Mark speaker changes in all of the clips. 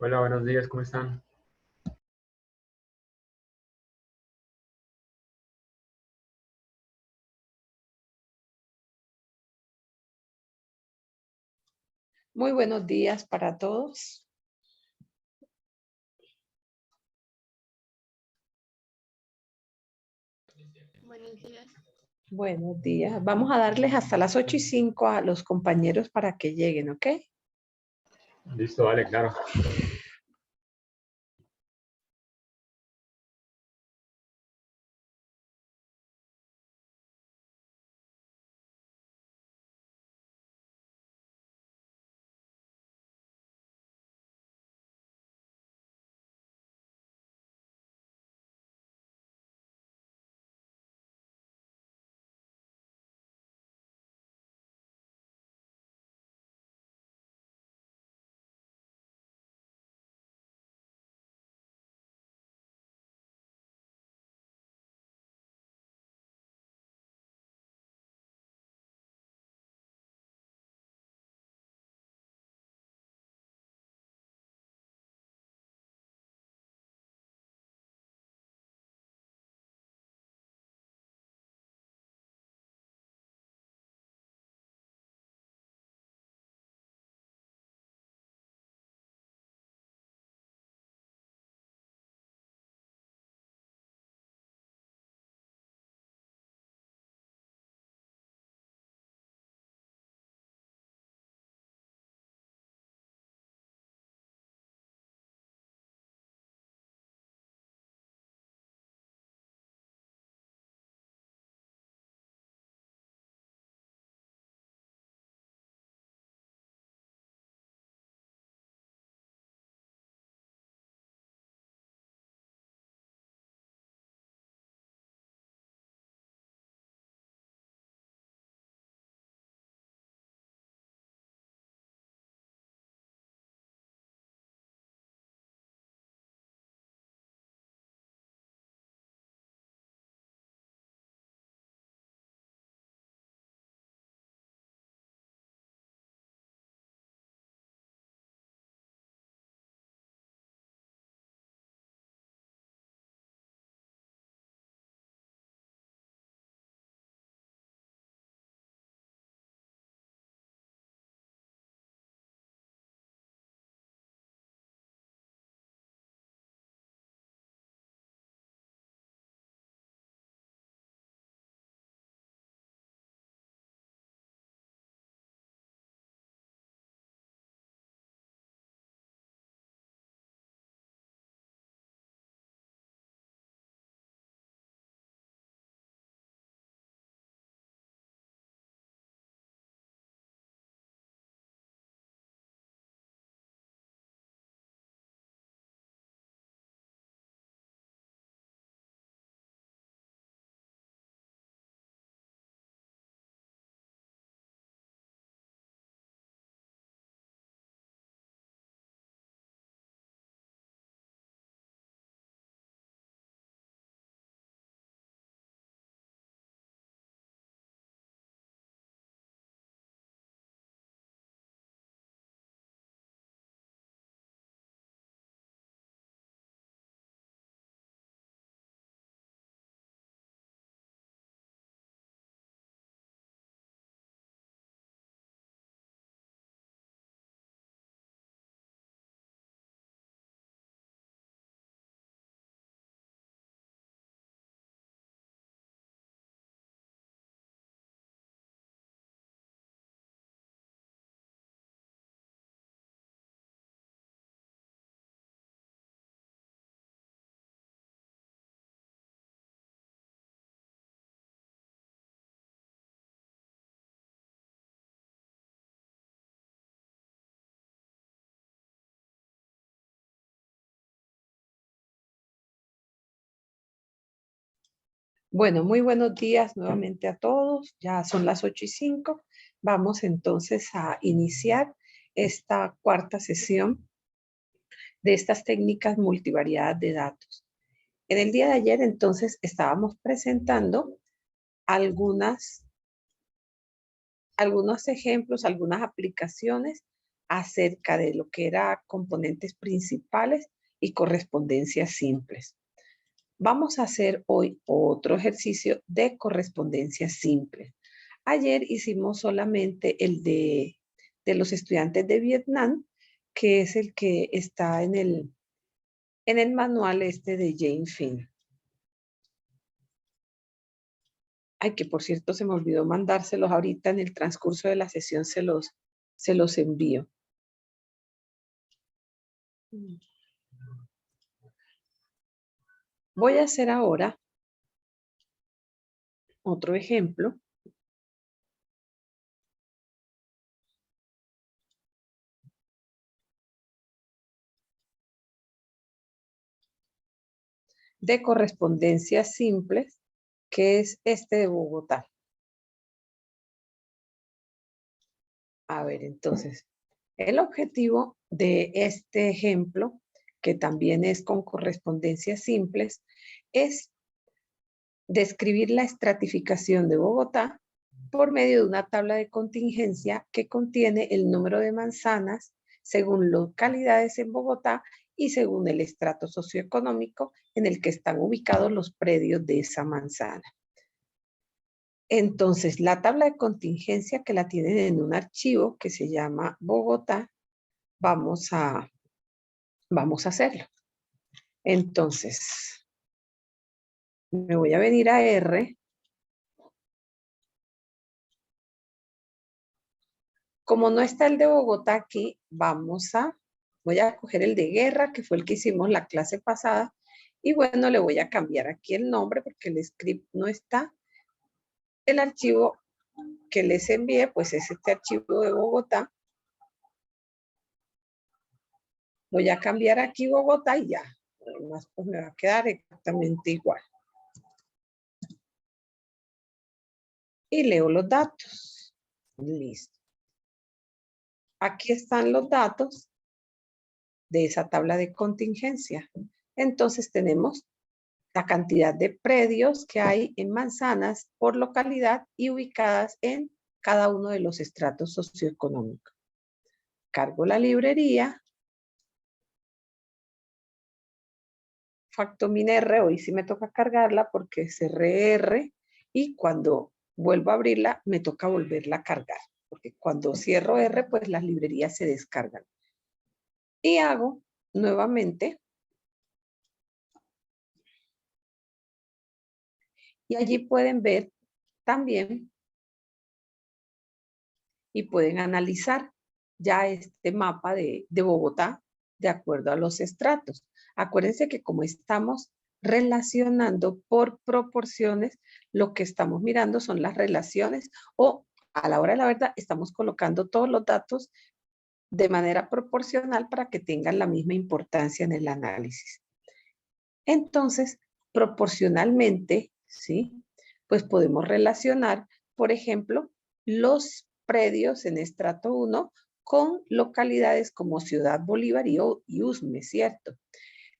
Speaker 1: Hola, buenos días, ¿cómo están?
Speaker 2: Muy buenos días para todos.
Speaker 3: Buenos días.
Speaker 2: Buenos días. Vamos a darles hasta las 8:05 a los compañeros para que lleguen, ¿ok?
Speaker 1: Listo, vale, claro.
Speaker 2: Bueno, muy buenos días nuevamente a todos. Ya son las 8:05. Vamos entonces a iniciar esta cuarta sesión de estas técnicas multivariadas de datos. En el día de ayer entonces estábamos presentando algunos ejemplos, algunas aplicaciones acerca de lo que era componentes principales y correspondencias simples. Vamos a hacer hoy otro ejercicio de correspondencia simple. Ayer hicimos solamente el de los estudiantes de Vietnam, que es el que está en el manual este de Jane Finn. Ay, que por cierto se me olvidó mandárselos ahorita en el transcurso de la sesión, se los envío. Voy a hacer ahora otro ejemplo. De correspondencias simples, que es este de Bogotá. A ver, entonces, el objetivo de este ejemplo, que también es con correspondencias simples, es describir la estratificación de Bogotá por medio de una tabla de contingencia que contiene el número de manzanas según localidades en Bogotá y según el estrato socioeconómico en el que están ubicados los predios de esa manzana. Entonces, la tabla de contingencia que la tienen en un archivo que se llama Bogotá, vamos a hacerlo. Entonces, me voy a venir a R. Como no está el de Bogotá aquí, voy a coger el de guerra, que fue el que hicimos la clase pasada, y bueno, le voy a cambiar aquí el nombre porque el script no está. El archivo que les envié, pues es este archivo de Bogotá. Voy a cambiar aquí Bogotá y ya. Además, pues me va a quedar exactamente igual. Y leo los datos. Listo. Aquí están los datos de esa tabla de contingencia. Entonces tenemos la cantidad de predios que hay en manzanas por localidad y ubicadas en cada uno de los estratos socioeconómicos. Cargo la librería. Factomin R, hoy sí me toca cargarla porque cerré R y cuando vuelvo a abrirla me toca volverla a cargar. Porque cuando cierro R, pues las librerías se descargan. Y hago nuevamente. Y allí pueden ver también y pueden analizar ya este mapa de Bogotá de acuerdo a los estratos. Acuérdense que como estamos relacionando por proporciones, lo que estamos mirando son las relaciones o a la hora de la verdad estamos colocando todos los datos de manera proporcional para que tengan la misma importancia en el análisis. Entonces, proporcionalmente, ¿sí? Pues podemos relacionar, por ejemplo, los predios en estrato 1 con localidades como Ciudad Bolívar y Usme, ¿cierto?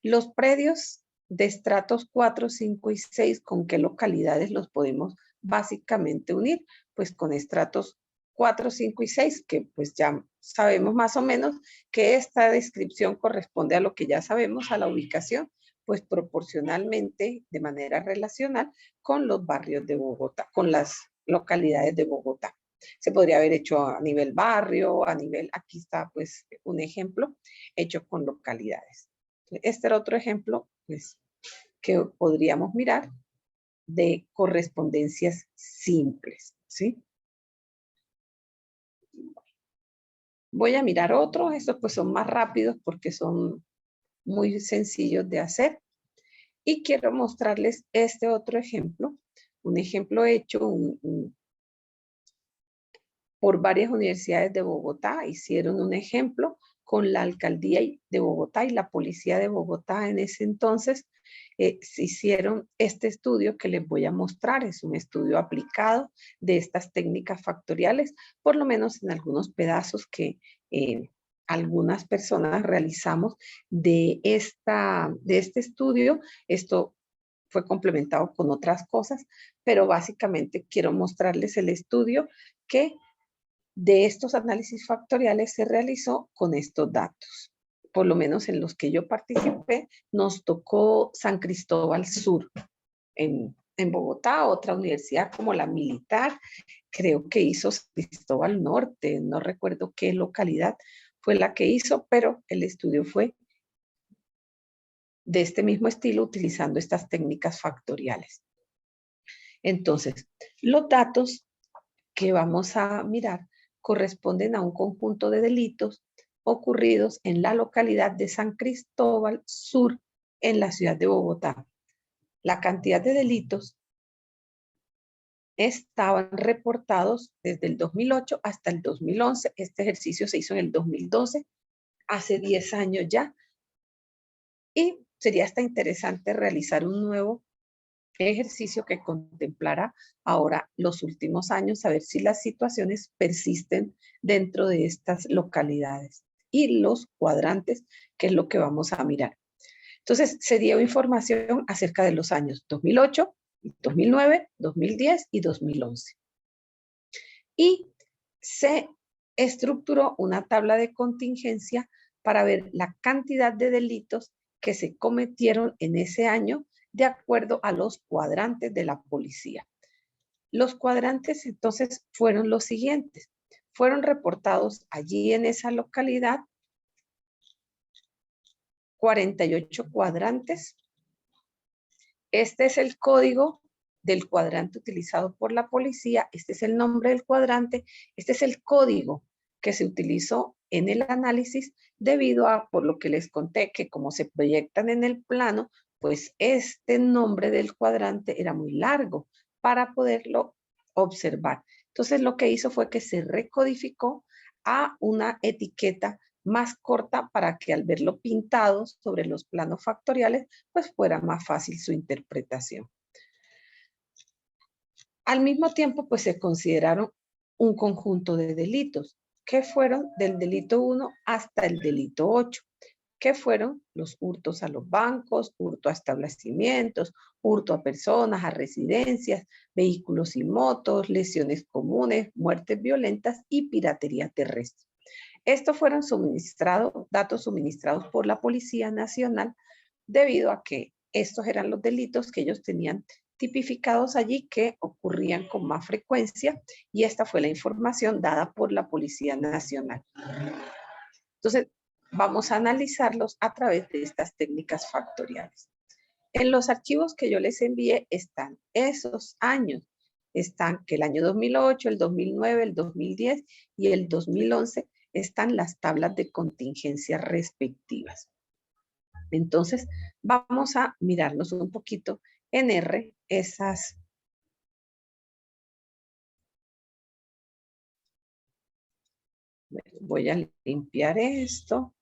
Speaker 2: Los predios de estratos 4, 5 y 6, ¿con qué localidades los podemos básicamente unir? Pues con estratos 4, 5 y 6, que pues ya sabemos más o menos que esta descripción corresponde a lo que ya sabemos, a la ubicación, pues proporcionalmente, de manera relacional, con los barrios de Bogotá, con las localidades de Bogotá. Se podría haber hecho a nivel barrio, a nivel, aquí está pues un ejemplo, hecho con localidades. Este era otro ejemplo pues, que podríamos mirar de correspondencias simples, ¿sí? Voy a mirar otro, estos pues son más rápidos porque son muy sencillos de hacer. Y quiero mostrarles este otro ejemplo, un ejemplo hecho por varias universidades de Bogotá. Hicieron un ejemplo con la alcaldía de Bogotá y la policía de Bogotá en ese entonces. Se hicieron este estudio que les voy a mostrar. Es un estudio aplicado de estas técnicas factoriales, por lo menos en algunos pedazos que algunas personas realizamos de este estudio. Esto fue complementado con otras cosas, pero básicamente quiero mostrarles el estudio que de estos análisis factoriales se realizó con estos datos. Por lo menos en los que yo participé, nos tocó San Cristóbal Sur, en Bogotá, otra universidad como la Militar, creo que hizo San Cristóbal Norte, no recuerdo qué localidad fue la que hizo, pero el estudio fue de este mismo estilo utilizando estas técnicas factoriales. Entonces, los datos que vamos a mirar corresponden a un conjunto de delitos ocurridos en la localidad de San Cristóbal Sur, en la ciudad de Bogotá. La cantidad de delitos estaban reportados desde el 2008 hasta el 2011. Este ejercicio se hizo en el 2012, hace 10 años ya. Y sería hasta interesante realizar un nuevo ejercicio que contemplara ahora los últimos años, a ver si las situaciones persisten dentro de estas localidades y los cuadrantes, que es lo que vamos a mirar. Entonces, se dio información acerca de los años 2008, 2009, 2010 y 2011. Y se estructuró una tabla de contingencia para ver la cantidad de delitos que se cometieron en ese año de acuerdo a los cuadrantes de la policía. Los cuadrantes entonces fueron los siguientes. Fueron reportados allí en esa localidad 48 cuadrantes. Este es el código del cuadrante utilizado por la policía. Este es el nombre del cuadrante. Este es el código que se utilizó en el análisis debido a, por lo que les conté, que como se proyectan en el plano, pues este nombre del cuadrante era muy largo para poderlo observar. Entonces lo que hizo fue que se recodificó a una etiqueta más corta para que al verlo pintado sobre los planos factoriales, pues fuera más fácil su interpretación. Al mismo tiempo, pues se consideraron un conjunto de delitos que fueron del delito 1 hasta el delito 8, que fueron los hurtos a los bancos, hurto a establecimientos, hurto a personas, a residencias, vehículos y motos, lesiones comunes, muertes violentas y piratería terrestre. Estos fueron datos suministrados por la Policía Nacional debido a que estos eran los delitos que ellos tenían tipificados allí que ocurrían con más frecuencia y esta fue la información dada por la Policía Nacional. Entonces, vamos a analizarlos a través de estas técnicas factoriales. En los archivos que yo les envié están esos años. Están que el año 2008, el 2009, el 2010 y el 2011 están las tablas de contingencia respectivas. Entonces, vamos a mirarnos un poquito en R esas. Voy a limpiar esto.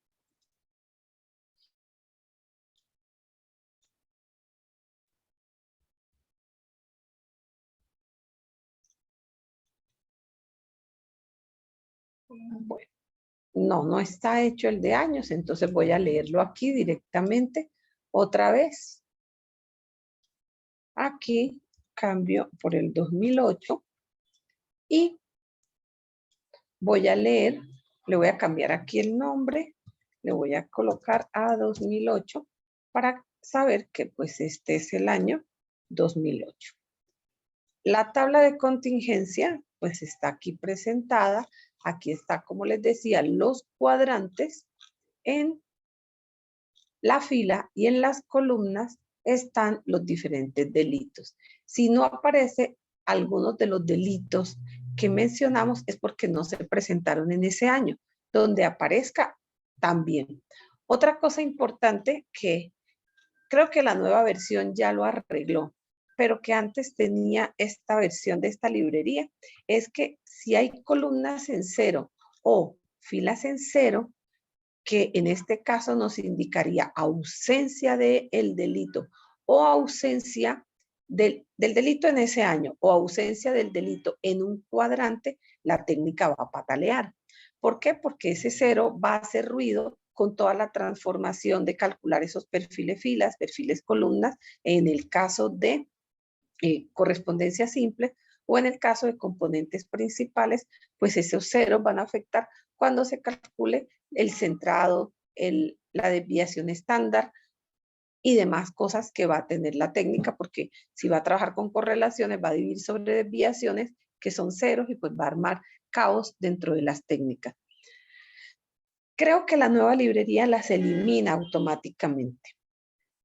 Speaker 2: Bueno, no está hecho el de años, entonces voy a leerlo aquí directamente otra vez. Aquí cambio por el 2008 y voy a leer, le voy a cambiar aquí el nombre, le voy a colocar a 2008 para saber que pues este es el año 2008. La tabla de contingencia pues está aquí presentada. Aquí está, como les decía, los cuadrantes. En la fila y en las columnas están los diferentes delitos. Si no aparece algunos de los delitos que mencionamos es porque no se presentaron en ese año. Donde aparezca, también. Otra cosa importante que creo que la nueva versión ya lo arregló, pero que antes tenía esta versión de esta librería, es que si hay columnas en 0 o filas en 0, que en este caso nos indicaría ausencia del delito o ausencia del delito en ese año o ausencia del delito en un cuadrante, la técnica va a patalear. ¿Por qué? Porque ese 0 va a hacer ruido con toda la transformación de calcular esos perfiles filas, perfiles columnas, en el caso de correspondencia simple O en el caso de componentes principales, pues esos ceros van a afectar cuando se calcule el centrado, la desviación estándar y demás cosas que va a tener la técnica, porque si va a trabajar con correlaciones, va a dividir sobre desviaciones que son ceros y pues va a armar caos dentro de las técnicas. Creo que la nueva librería las elimina automáticamente,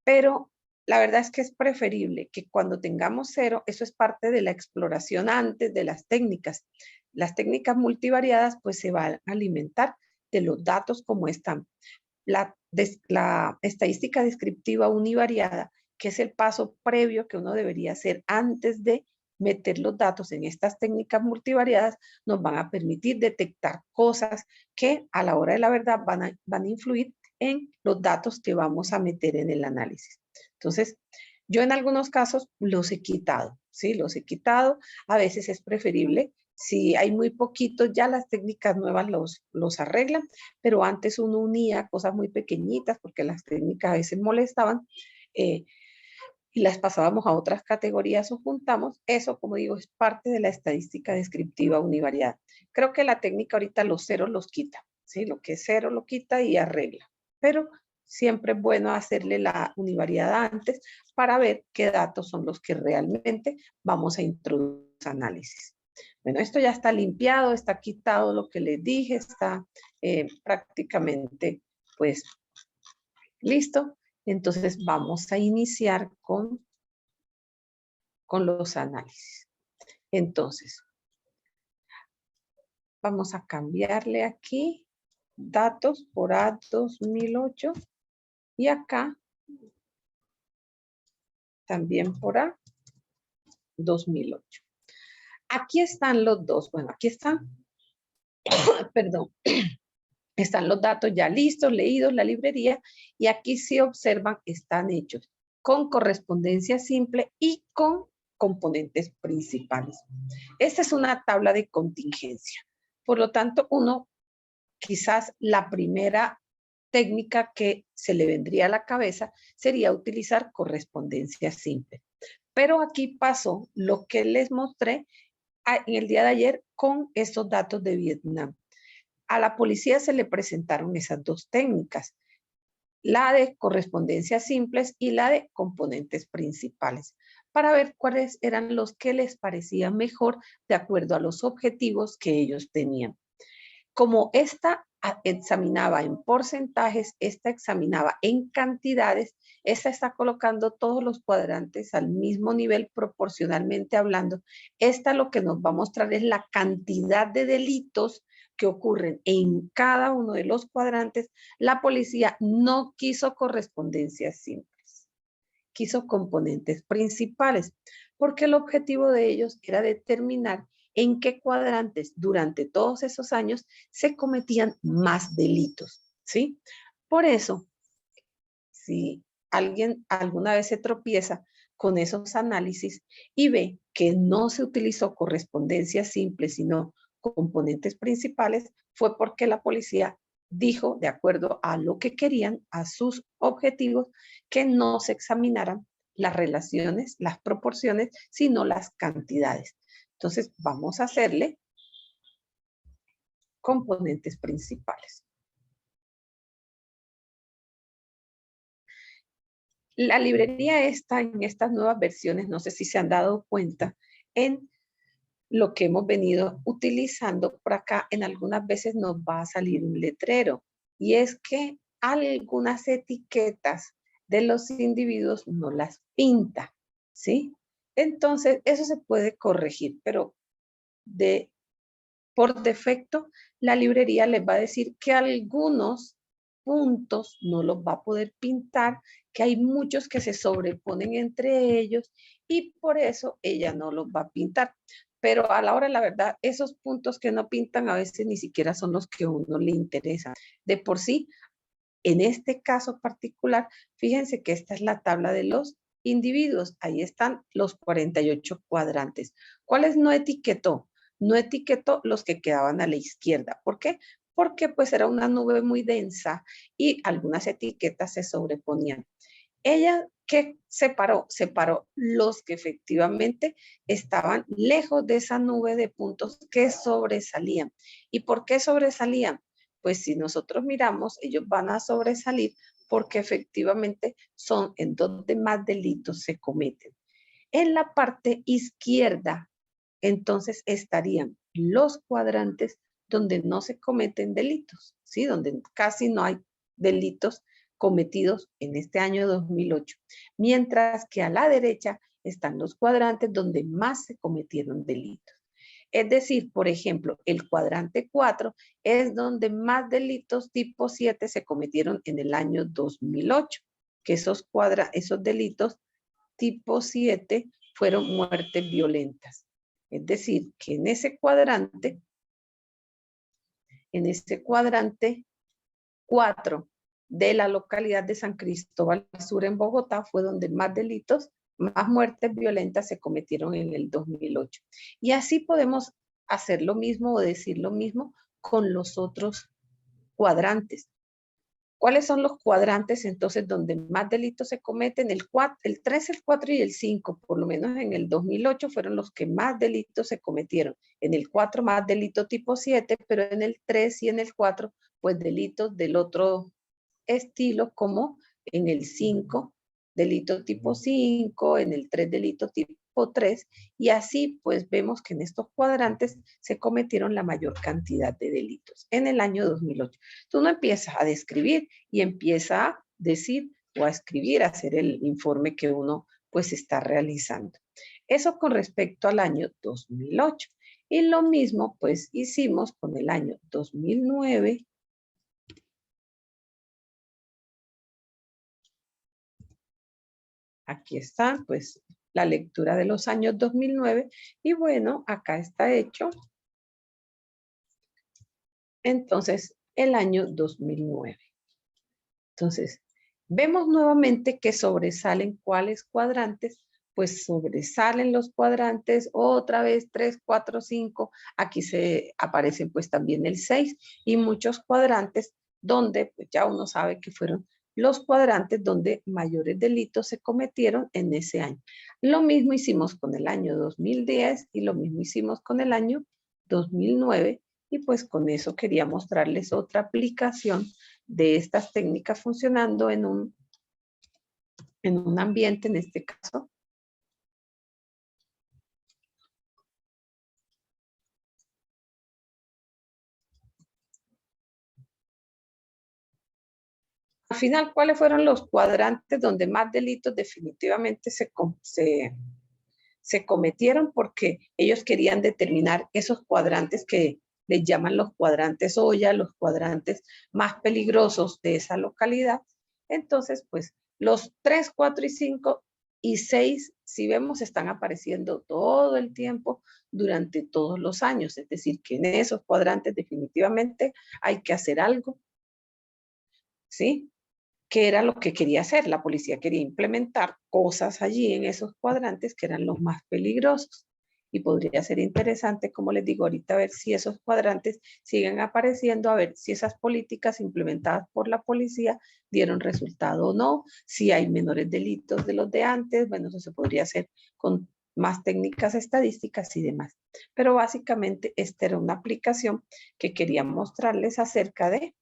Speaker 2: pero la verdad es que es preferible que cuando tengamos cero, eso es parte de la exploración antes de las técnicas. Las técnicas multivariadas pues se van a alimentar de los datos como están. La estadística descriptiva univariada, que es el paso previo que uno debería hacer antes de meter los datos en estas técnicas multivariadas, nos van a permitir detectar cosas que a la hora de la verdad van a influir en los datos que vamos a meter en el análisis. Entonces, yo en algunos casos los he quitado, ¿sí? Los he quitado. A veces es preferible. Si hay muy poquitos, ya las técnicas nuevas los arreglan, pero antes uno unía cosas muy pequeñitas porque las técnicas a veces molestaban y las pasábamos a otras categorías o juntamos. Eso, como digo, es parte de la estadística descriptiva univariada. Creo que la técnica ahorita los ceros los quita, ¿sí? Lo que es cero lo quita y arregla, pero siempre es bueno hacerle la univariada antes para ver qué datos son los que realmente vamos a introducir en análisis. Bueno, esto ya está limpiado, está quitado lo que les dije, está prácticamente pues listo. Entonces vamos a iniciar con los análisis. Entonces, vamos a cambiarle aquí datos por A2008 y acá también por A2008. Aquí están los dos. Bueno, aquí están, perdón, están los datos ya listos, leídos, la librería, y aquí si observan están hechos con correspondencia simple y con componentes principales. Esta es una tabla de contingencia. Por lo tanto, uno, quizás la primera técnica que se le vendría a la cabeza sería utilizar correspondencia simple. Pero aquí pasó lo que les mostré en el día de ayer con estos datos de Vietnam. A la policía se le presentaron esas dos técnicas, la de correspondencias simples y la de componentes principales, para ver cuáles eran los que les parecían mejor de acuerdo a los objetivos que ellos tenían. Como esta examinaba en porcentajes, esta examinaba en cantidades, esta está colocando todos los cuadrantes al mismo nivel proporcionalmente hablando. Esta lo que nos va a mostrar es la cantidad de delitos que ocurren en cada uno de los cuadrantes. La policía no quiso correspondencias simples, quiso componentes principales, porque el objetivo de ellos era determinar en qué cuadrantes durante todos esos años se cometían más delitos, ¿sí? Por eso, si alguien alguna vez se tropieza con esos análisis y ve que no se utilizó correspondencia simple, sino componentes principales, fue porque la policía dijo, de acuerdo a lo que querían, a sus objetivos, que no se examinaran las relaciones, las proporciones, sino las cantidades. Entonces, vamos a hacerle componentes principales. La librería está en estas nuevas versiones, no sé si se han dado cuenta, en lo que hemos venido utilizando por acá. En algunas veces nos va a salir un letrero, y es que algunas etiquetas de los individuos no las pinta, ¿sí? Entonces, eso se puede corregir, pero por defecto, la librería les va a decir que algunos puntos no los va a poder pintar, que hay muchos que se sobreponen entre ellos y por eso ella no los va a pintar. Pero a la hora de la verdad, esos puntos que no pintan a veces ni siquiera son los que a uno le interesan. De por sí, en este caso particular, fíjense que esta es la tabla de los individuos. Ahí están los 48 cuadrantes. ¿Cuáles no etiquetó? No etiquetó los que quedaban a la izquierda. ¿Por qué? Porque pues era una nube muy densa y algunas etiquetas se sobreponían. Ella ¿Qué separó? Separó los que efectivamente estaban lejos de esa nube de puntos que sobresalían. ¿Y por qué sobresalían? Pues si nosotros miramos, ellos van a sobresalir porque efectivamente son en donde más delitos se cometen. En la parte izquierda, entonces estarían los cuadrantes donde no se cometen delitos, ¿sí? Donde casi no hay delitos cometidos en este año 2008. Mientras que a la derecha están los cuadrantes donde más se cometieron delitos. Es decir, por ejemplo, el cuadrante 4 es donde más delitos tipo 7 se cometieron en el año 2008, que esos delitos tipo 7 fueron muertes violentas. Es decir, que en ese cuadrante 4 de la localidad de San Cristóbal Sur en Bogotá fue donde más delitos, más muertes violentas se cometieron en el 2008. Y así podemos hacer lo mismo o decir lo mismo con los otros cuadrantes. ¿Cuáles son los cuadrantes entonces donde más delitos se cometen? El 3, el 4 y el 5, por lo menos en el 2008 fueron los que más delitos se cometieron. En el 4 más delito tipo 7, pero en el 3 y en el 4 pues delitos del otro estilo, como en el 5 delito tipo 5, en el 3 delito tipo 3, y así pues vemos que en estos cuadrantes se cometieron la mayor cantidad de delitos en el año 2008. Entonces uno empieza a describir y empieza a decir o a escribir, a hacer el informe que uno pues está realizando. Eso con respecto al año 2008. Y lo mismo pues hicimos con el año 2009. Aquí está, pues, la lectura de los años 2009. Y bueno, acá está hecho. Entonces, el año 2009. Entonces, vemos nuevamente que sobresalen cuáles cuadrantes. Pues sobresalen los cuadrantes, otra vez 3, 4, 5. Aquí se aparecen pues también el 6 y muchos cuadrantes donde pues, ya uno sabe que fueron los cuadrantes donde mayores delitos se cometieron en ese año. Lo mismo hicimos con el año 2010 y lo mismo hicimos con el año 2009 y pues con eso quería mostrarles otra aplicación de estas técnicas funcionando en un ambiente, en este caso. Al final, ¿cuáles fueron los cuadrantes donde más delitos definitivamente se cometieron? Porque ellos querían determinar esos cuadrantes que les llaman los cuadrantes Oya, los cuadrantes más peligrosos de esa localidad. Entonces, pues los 3, 4 y 5 y 6, si vemos, están apareciendo todo el tiempo durante todos los años. Es decir, que en esos cuadrantes definitivamente hay que hacer algo, ¿sí? ¿Qué era lo que quería hacer? La policía quería implementar cosas allí en esos cuadrantes que eran los más peligrosos. Y podría ser interesante, como les digo ahorita, ver si esos cuadrantes siguen apareciendo, a ver si esas políticas implementadas por la policía dieron resultado o no, si hay menores delitos de los de antes. Bueno, eso se podría hacer con más técnicas estadísticas y demás. Pero básicamente esta era una aplicación que quería mostrarles acerca de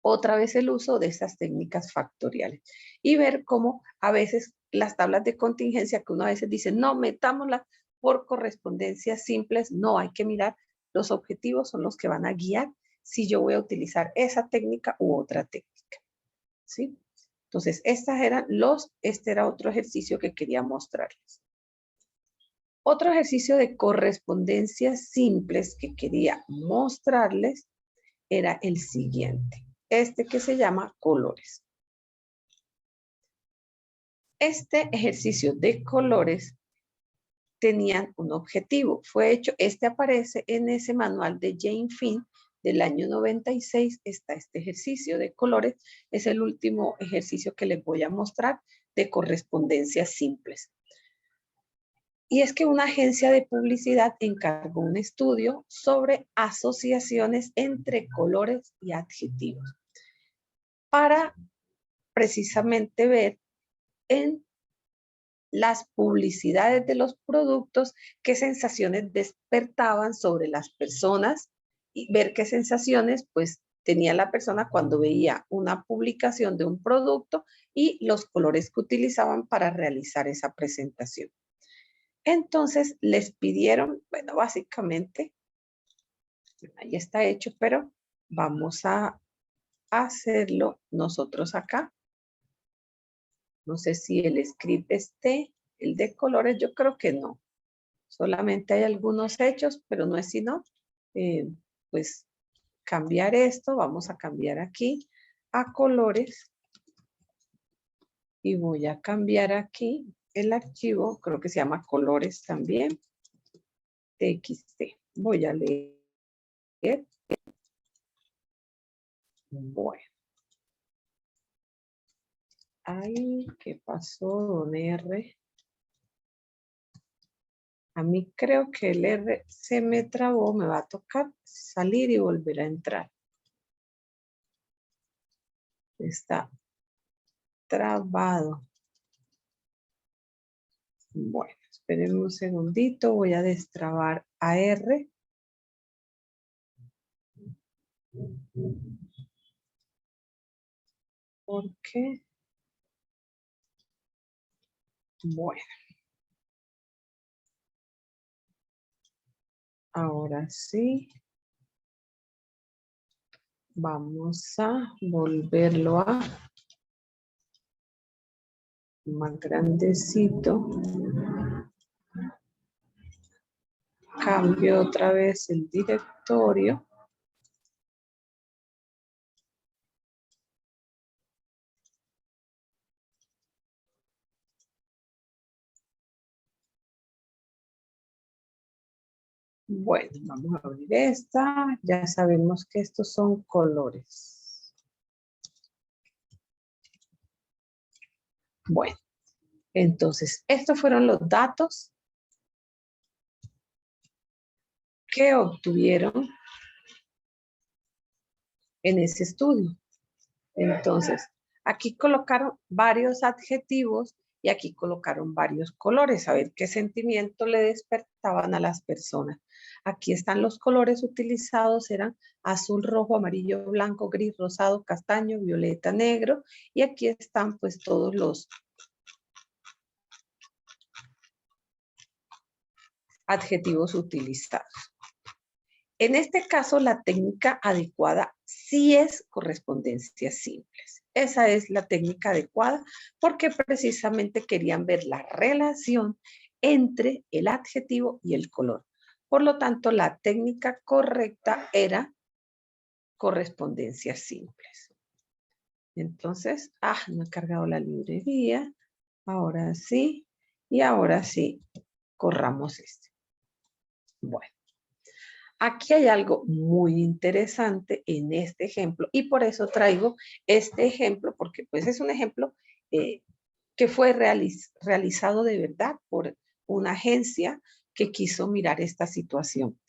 Speaker 2: otra vez el uso de esas técnicas factoriales y ver cómo a veces las tablas de contingencia que uno a veces dice, no, metámoslas por correspondencias simples, no, hay que mirar los objetivos son los que van a guiar si yo voy a utilizar esa técnica u otra técnica, ¿sí? Entonces, este era otro ejercicio que quería mostrarles. Otro ejercicio de correspondencias simples que quería mostrarles era el siguiente. Este que se llama colores. Este ejercicio de colores tenían un objetivo. Fue hecho, aparece en ese manual de Jane Finn del año 96. Está este ejercicio de colores. Es el último ejercicio que les voy a mostrar de correspondencias simples. Y es que una agencia de publicidad encargó un estudio sobre asociaciones entre colores y adjetivos para precisamente ver en las publicidades de los productos, qué sensaciones despertaban sobre las personas y ver qué sensaciones pues tenía la persona cuando veía una publicación de un producto y los colores que utilizaban para realizar esa presentación. Entonces les pidieron, bueno, básicamente, ahí está hecho, pero vamos a hacerlo nosotros acá. No sé si el script esté, el de colores, yo creo que no. Solamente hay algunos hechos, pero no es sino, pues, cambiar esto. Vamos a cambiar aquí a colores. Y voy a cambiar aquí el archivo, creo que se llama colores también, txt. Voy a leer. Bueno. Ay, ¿qué pasó, don R? A mí creo que el R se me trabó, me va a tocar salir y volver a entrar. Está trabado. Bueno, esperen un segundito, voy a destrabar a R. ¿Por qué? Bueno. Ahora sí. Vamos a volverlo a más grandecito. Cambio otra vez el directorio. Bueno, vamos a abrir esta. Ya sabemos que estos son colores. Bueno, entonces, estos fueron los datos que obtuvieron en ese estudio. Entonces, aquí colocaron varios adjetivos y aquí colocaron varios colores, a ver qué sentimiento le despertaban a las personas. Aquí están los colores utilizados, eran azul, rojo, amarillo, blanco, gris, rosado, castaño, violeta, negro, y aquí están pues todos los adjetivos utilizados. En este caso, la técnica adecuada sí es correspondencias simples. Esa es la técnica adecuada porque precisamente querían ver la relación entre el adjetivo y el color. Por lo tanto, la técnica correcta era correspondencias simples. Entonces, no he cargado la librería. Ahora sí. Y ahora sí, corramos este. Bueno. Aquí hay algo muy interesante en este ejemplo y por eso traigo este ejemplo, porque pues es un ejemplo que fue realizado de verdad por una agencia que quiso mirar esta situación.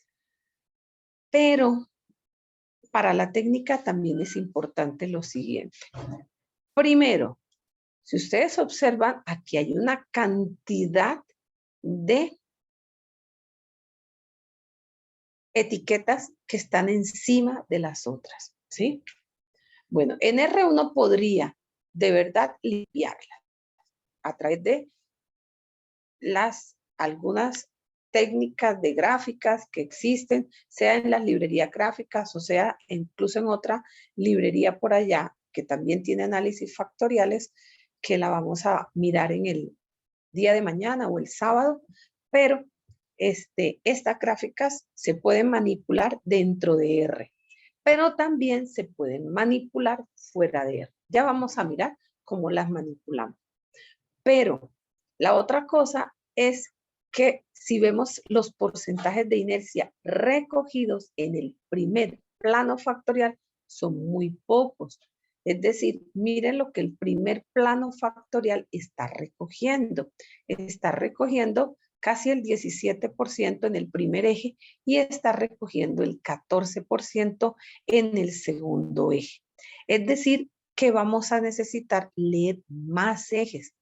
Speaker 2: Pero para la técnica también es importante lo siguiente. Primero, si ustedes observan, aquí hay una cantidad de etiquetas que están encima de las otras, ¿sí? Bueno, en R1 podría de verdad limpiarla a través de algunas técnicas de gráficas que existen, sea en las librerías gráficas o sea incluso en otra librería por allá que también tiene análisis factoriales que la vamos a mirar en el día de mañana o el sábado, pero estas gráficas se pueden manipular dentro de R, pero también se pueden manipular fuera de R. Ya vamos a mirar cómo las manipulamos. Pero la otra cosa es que si vemos los porcentajes de inercia recogidos en el primer plano factorial, son muy pocos. Es decir, miren lo que el primer plano factorial está recogiendo. Está recogiendo casi el 17% en el primer eje y está recogiendo el 14% en el segundo eje. Es decir, que vamos a necesitar leer más ejes.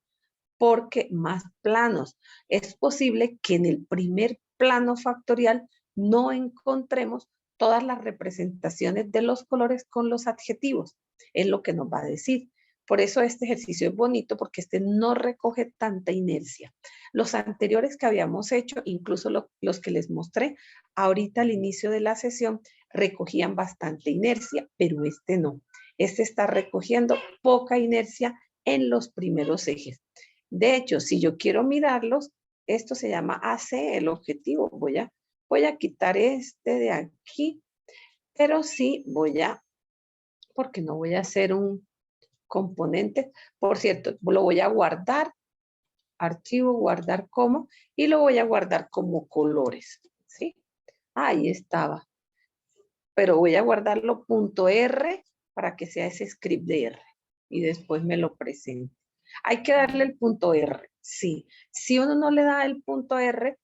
Speaker 2: porque más planos. Es posible que en el primer plano factorial no encontremos todas las representaciones de los colores con los adjetivos. Es lo que nos va a decir. Por eso este ejercicio es bonito, porque este no recoge tanta inercia. Los anteriores que habíamos hecho, incluso los que les mostré ahorita al inicio de la sesión, recogían bastante inercia, pero este no. Este está recogiendo poca inercia en los primeros ejes. De hecho, si yo quiero mirarlos, esto se llama AC, el objetivo. Voy a quitar este de aquí, pero sí porque no voy a hacer un componente. Por cierto, lo voy a guardar, archivo, guardar como, y lo voy a guardar como colores, ¿sí? Ahí estaba. Pero voy a guardarlo .r para que sea ese script de R y después me lo presente. Hay que darle el .r, sí. Si uno no le da el .r,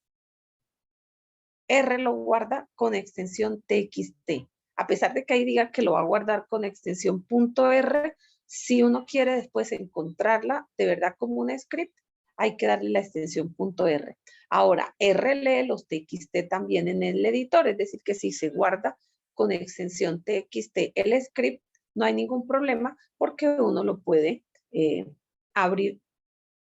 Speaker 2: R lo guarda con extensión txt. A pesar de que ahí diga que lo va a guardar con extensión .r, si uno quiere después encontrarla de verdad como un script, hay que darle la extensión .r. Ahora, R lee los txt también en el editor, es decir, que si se guarda con extensión txt el script, no hay ningún problema porque uno lo puede abrir,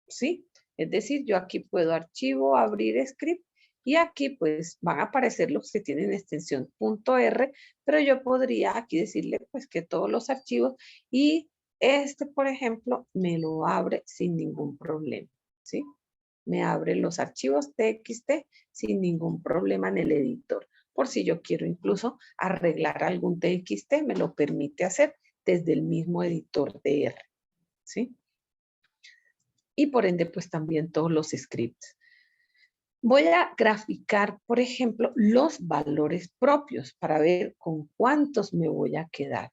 Speaker 2: ¿sí? Es decir, yo aquí puedo archivo, abrir script, y aquí pues van a aparecer los que tienen extensión .r, pero yo podría aquí decirle pues que todos los archivos, y este por ejemplo me lo abre sin ningún problema, ¿sí? Me abre los archivos txt sin ningún problema en el editor. Por si yo quiero incluso arreglar algún txt, me lo permite hacer desde el mismo editor de R, ¿sí? Y por ende pues también todos los scripts. Voy a graficar, por ejemplo, los valores propios para ver con cuántos me voy a quedar.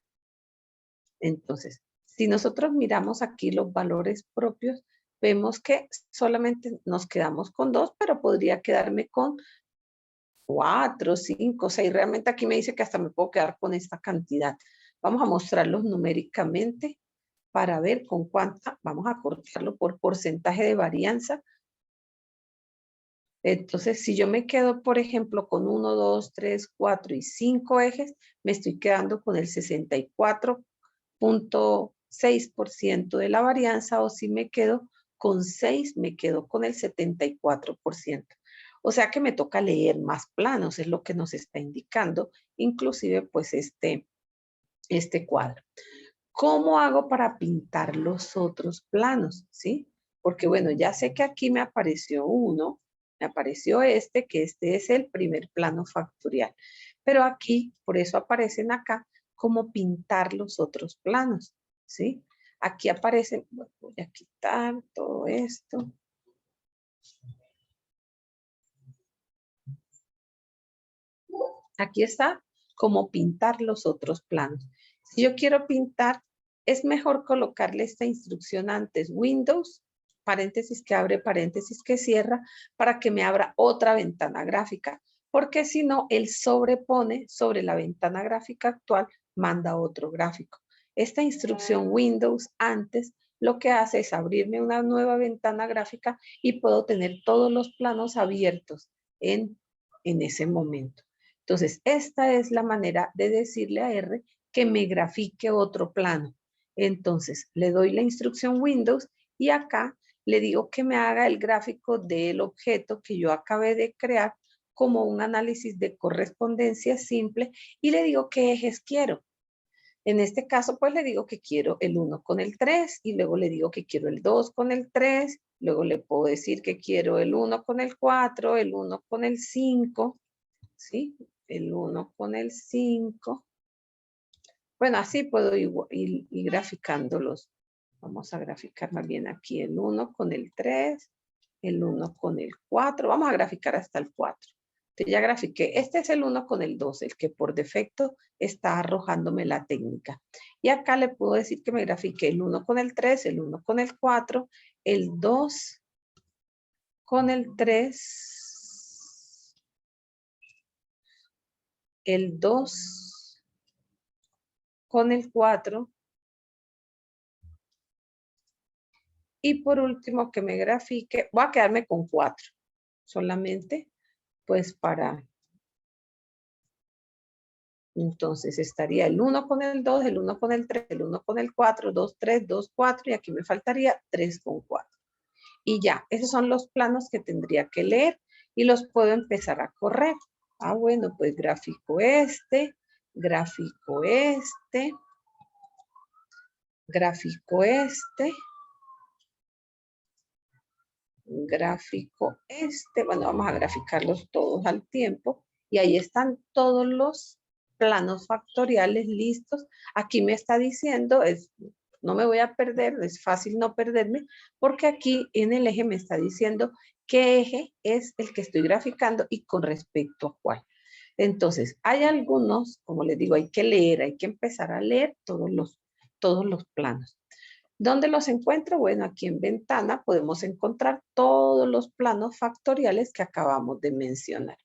Speaker 2: Entonces, si nosotros miramos aquí los valores propios, vemos que solamente nos quedamos con 2, pero podría quedarme con 4, 5, 6. Realmente aquí me dice que hasta me puedo quedar con esta cantidad. Vamos a mostrarlos numéricamente para ver con cuánta. Vamos a cortarlo por porcentaje de varianza. Entonces, si yo me quedo, por ejemplo, con 1, 2, 3, 4 y 5 ejes, me estoy quedando con el 64.6% de la varianza, o si me quedo con 6, me quedo con el 74%. O sea que me toca leer más planos, es lo que nos está indicando, inclusive pues este cuadro. ¿Cómo hago para pintar los otros planos? ¿Sí? Porque bueno, ya sé que aquí me apareció uno, me apareció este, que este es el primer plano factorial. Pero aquí, por eso aparecen acá, cómo pintar los otros planos, ¿sí? Aquí aparecen, bueno, voy a quitar todo esto. Aquí está cómo pintar los otros planos. Si yo quiero pintar, es mejor colocarle esta instrucción antes, Windows, paréntesis que abre, paréntesis que cierra, para que me abra otra ventana gráfica, porque si no, él sobrepone sobre la ventana gráfica actual, manda otro gráfico. Esta instrucción Windows antes lo que hace es abrirme una nueva ventana gráfica y puedo tener todos los planos abiertos en ese momento. Entonces, esta es la manera de decirle a R que me grafique otro plano. Entonces, le doy la instrucción Windows y acá le digo que me haga el gráfico del objeto que yo acabé de crear como un análisis de correspondencia simple, y le digo qué ejes quiero. En este caso, pues le digo que quiero el 1 con el 3 y luego le digo que quiero el 2 con el 3. Luego le puedo decir que quiero el 1 con el 4, el 1 con el 5, ¿sí? El 1 con el 5. Bueno, así puedo ir graficándolos. Vamos a graficar más bien aquí el 1 con el 3, el 1 con el 4. Vamos a graficar hasta el 4. Entonces ya grafiqué. Este es el 1 con el 2, el que por defecto está arrojándome la técnica. Y acá le puedo decir que me grafique el 1 con el 3, el 1 con el 4, el 2 con el 3, el 2 con el 4, Y por último, que me grafique, voy a quedarme con 4 solamente, pues para... Entonces estaría el 1 con el 2, el 1 con el 3, el 1 con el 4, 2, 3, 2, 4 y aquí me faltaría 3 con 4. Y ya, esos son los planos que tendría que leer y los puedo empezar a correr. Ah, bueno, pues gráfico este, gráfico este, gráfico este, gráfico este. Bueno, vamos a graficarlos todos al tiempo. Y ahí están todos los planos factoriales listos. Aquí me está diciendo, no me voy a perder, es fácil no perderme, porque aquí en el eje me está diciendo qué eje es el que estoy graficando y con respecto a cuál. Entonces, hay algunos, como les digo, hay que leer, hay que empezar a leer todos los planos. ¿Dónde los encuentro? Bueno, aquí en ventana podemos encontrar todos los planos factoriales que acabamos de mencionar.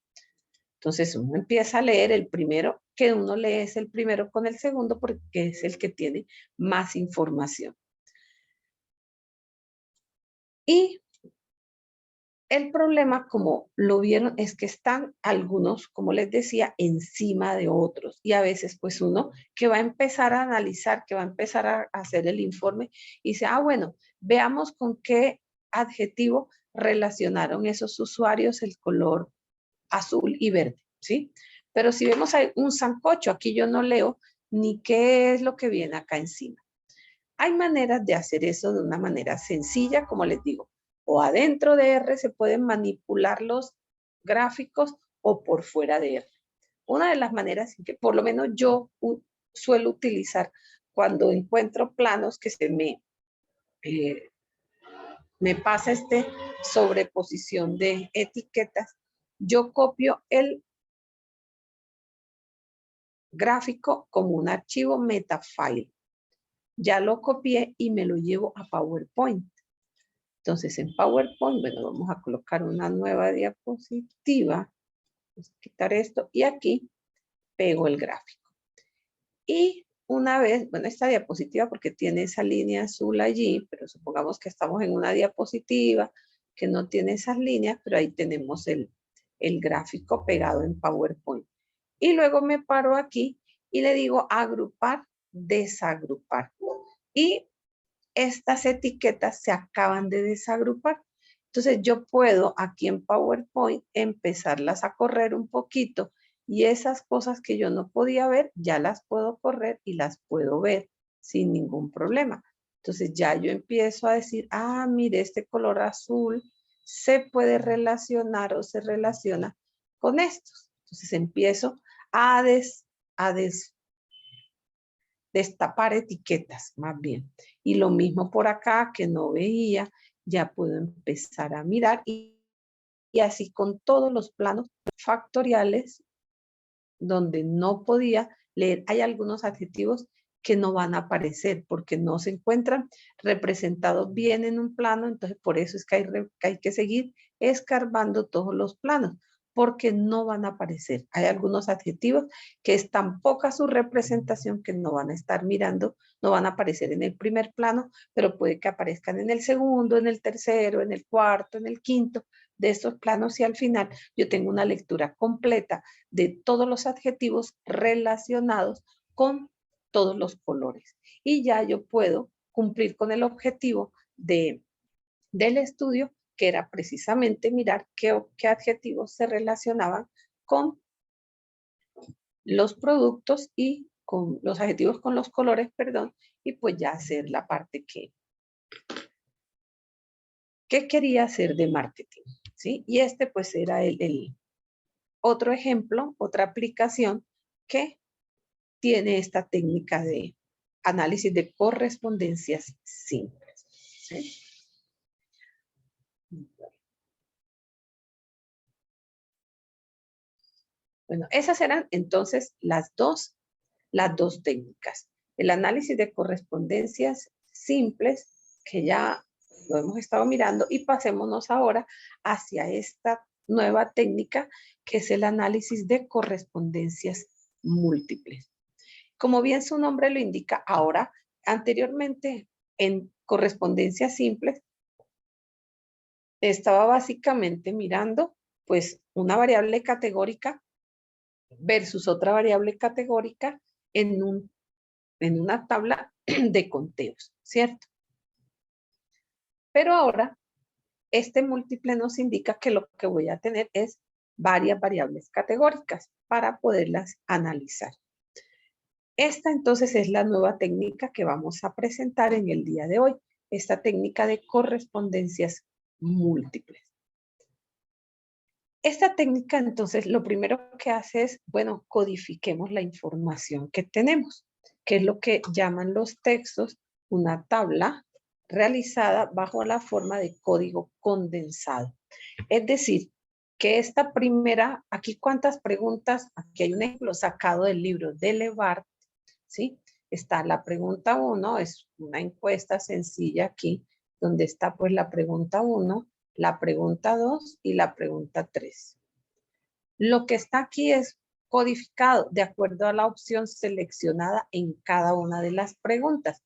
Speaker 2: Entonces uno empieza a leer el primero, que uno lee es el primero con el segundo porque es el que tiene más información. Y el problema, como lo vieron, es que están algunos, como les decía, encima de otros. Y a veces, pues uno que va a empezar a analizar, que va a empezar a hacer el informe, y dice, ah, bueno, veamos con qué adjetivo relacionaron esos usuarios el color azul y verde, ¿sí? Pero si vemos ahí un sancocho, aquí yo no leo ni qué es lo que viene acá encima. Hay maneras de hacer eso de una manera sencilla, como les digo, o adentro de R se pueden manipular los gráficos o por fuera de R. Una de las maneras en que por lo menos yo suelo utilizar cuando encuentro planos que me pasa sobreposición de etiquetas, yo copio el gráfico como un archivo metafile. Ya lo copié y me lo llevo a PowerPoint. Entonces en PowerPoint, bueno, vamos a colocar una nueva diapositiva. Vamos a quitar esto y aquí pego el gráfico. Y una vez, bueno, esta diapositiva porque tiene esa línea azul allí, pero supongamos que estamos en una diapositiva que no tiene esas líneas, pero ahí tenemos el gráfico pegado en PowerPoint. Y luego me paro aquí y le digo agrupar, desagrupar. Y estas etiquetas se acaban de desagrupar. Entonces yo puedo aquí en PowerPoint empezarlas a correr un poquito y esas cosas que yo no podía ver ya las puedo correr y las puedo ver sin ningún problema. Entonces ya yo empiezo a decir, ah, mire, este color azul se puede relacionar o se relaciona con estos. Entonces empiezo a destapar etiquetas más bien. Y lo mismo por acá que no veía, ya puedo empezar a mirar y así con todos los planos factoriales donde no podía leer. Hay algunos adjetivos que no van a aparecer porque no se encuentran representados bien en un plano, entonces por eso es que hay que seguir escarbando todos los planos porque no van a aparecer. Hay algunos adjetivos que es tan poca su representación que no van a estar mirando, no van a aparecer en el primer plano, pero puede que aparezcan en el segundo, en el tercero, en el cuarto, en el quinto de estos planos y al final yo tengo una lectura completa de todos los adjetivos relacionados con todos los colores. Y ya yo puedo cumplir con el objetivo del estudio, que era precisamente mirar qué adjetivos se relacionaban con los productos y con los adjetivos con los colores, perdón, y pues ya hacer la parte que quería hacer de marketing, ¿sí? Y este pues era el otro ejemplo, otra aplicación que tiene esta técnica de análisis de correspondencias simples, ¿sí? Bueno, esas eran entonces las dos técnicas. El análisis de correspondencias simples, que ya lo hemos estado mirando, y pasémonos ahora hacia esta nueva técnica, que es el análisis de correspondencias múltiples. Como bien su nombre lo indica, ahora, anteriormente en correspondencias simples, estaba básicamente mirando pues una variable categórica versus otra variable categórica en una tabla de conteos, ¿cierto? Pero ahora este múltiple nos indica que lo que voy a tener es varias variables categóricas para poderlas analizar. Esta entonces es la nueva técnica que vamos a presentar en el día de hoy, esta técnica de correspondencias múltiples. Esta técnica entonces lo primero que hace es, bueno, codifiquemos la información que tenemos, que es lo que llaman los textos una tabla realizada bajo la forma de código condensado. Es decir, que esta primera, aquí cuántas preguntas, aquí hay un ejemplo sacado del libro de Levart, ¿sí? Está la pregunta 1, es una encuesta sencilla aquí, donde está pues la pregunta 1, la pregunta 2 y la pregunta 3. Lo que está aquí es codificado de acuerdo a la opción seleccionada en cada una de las preguntas.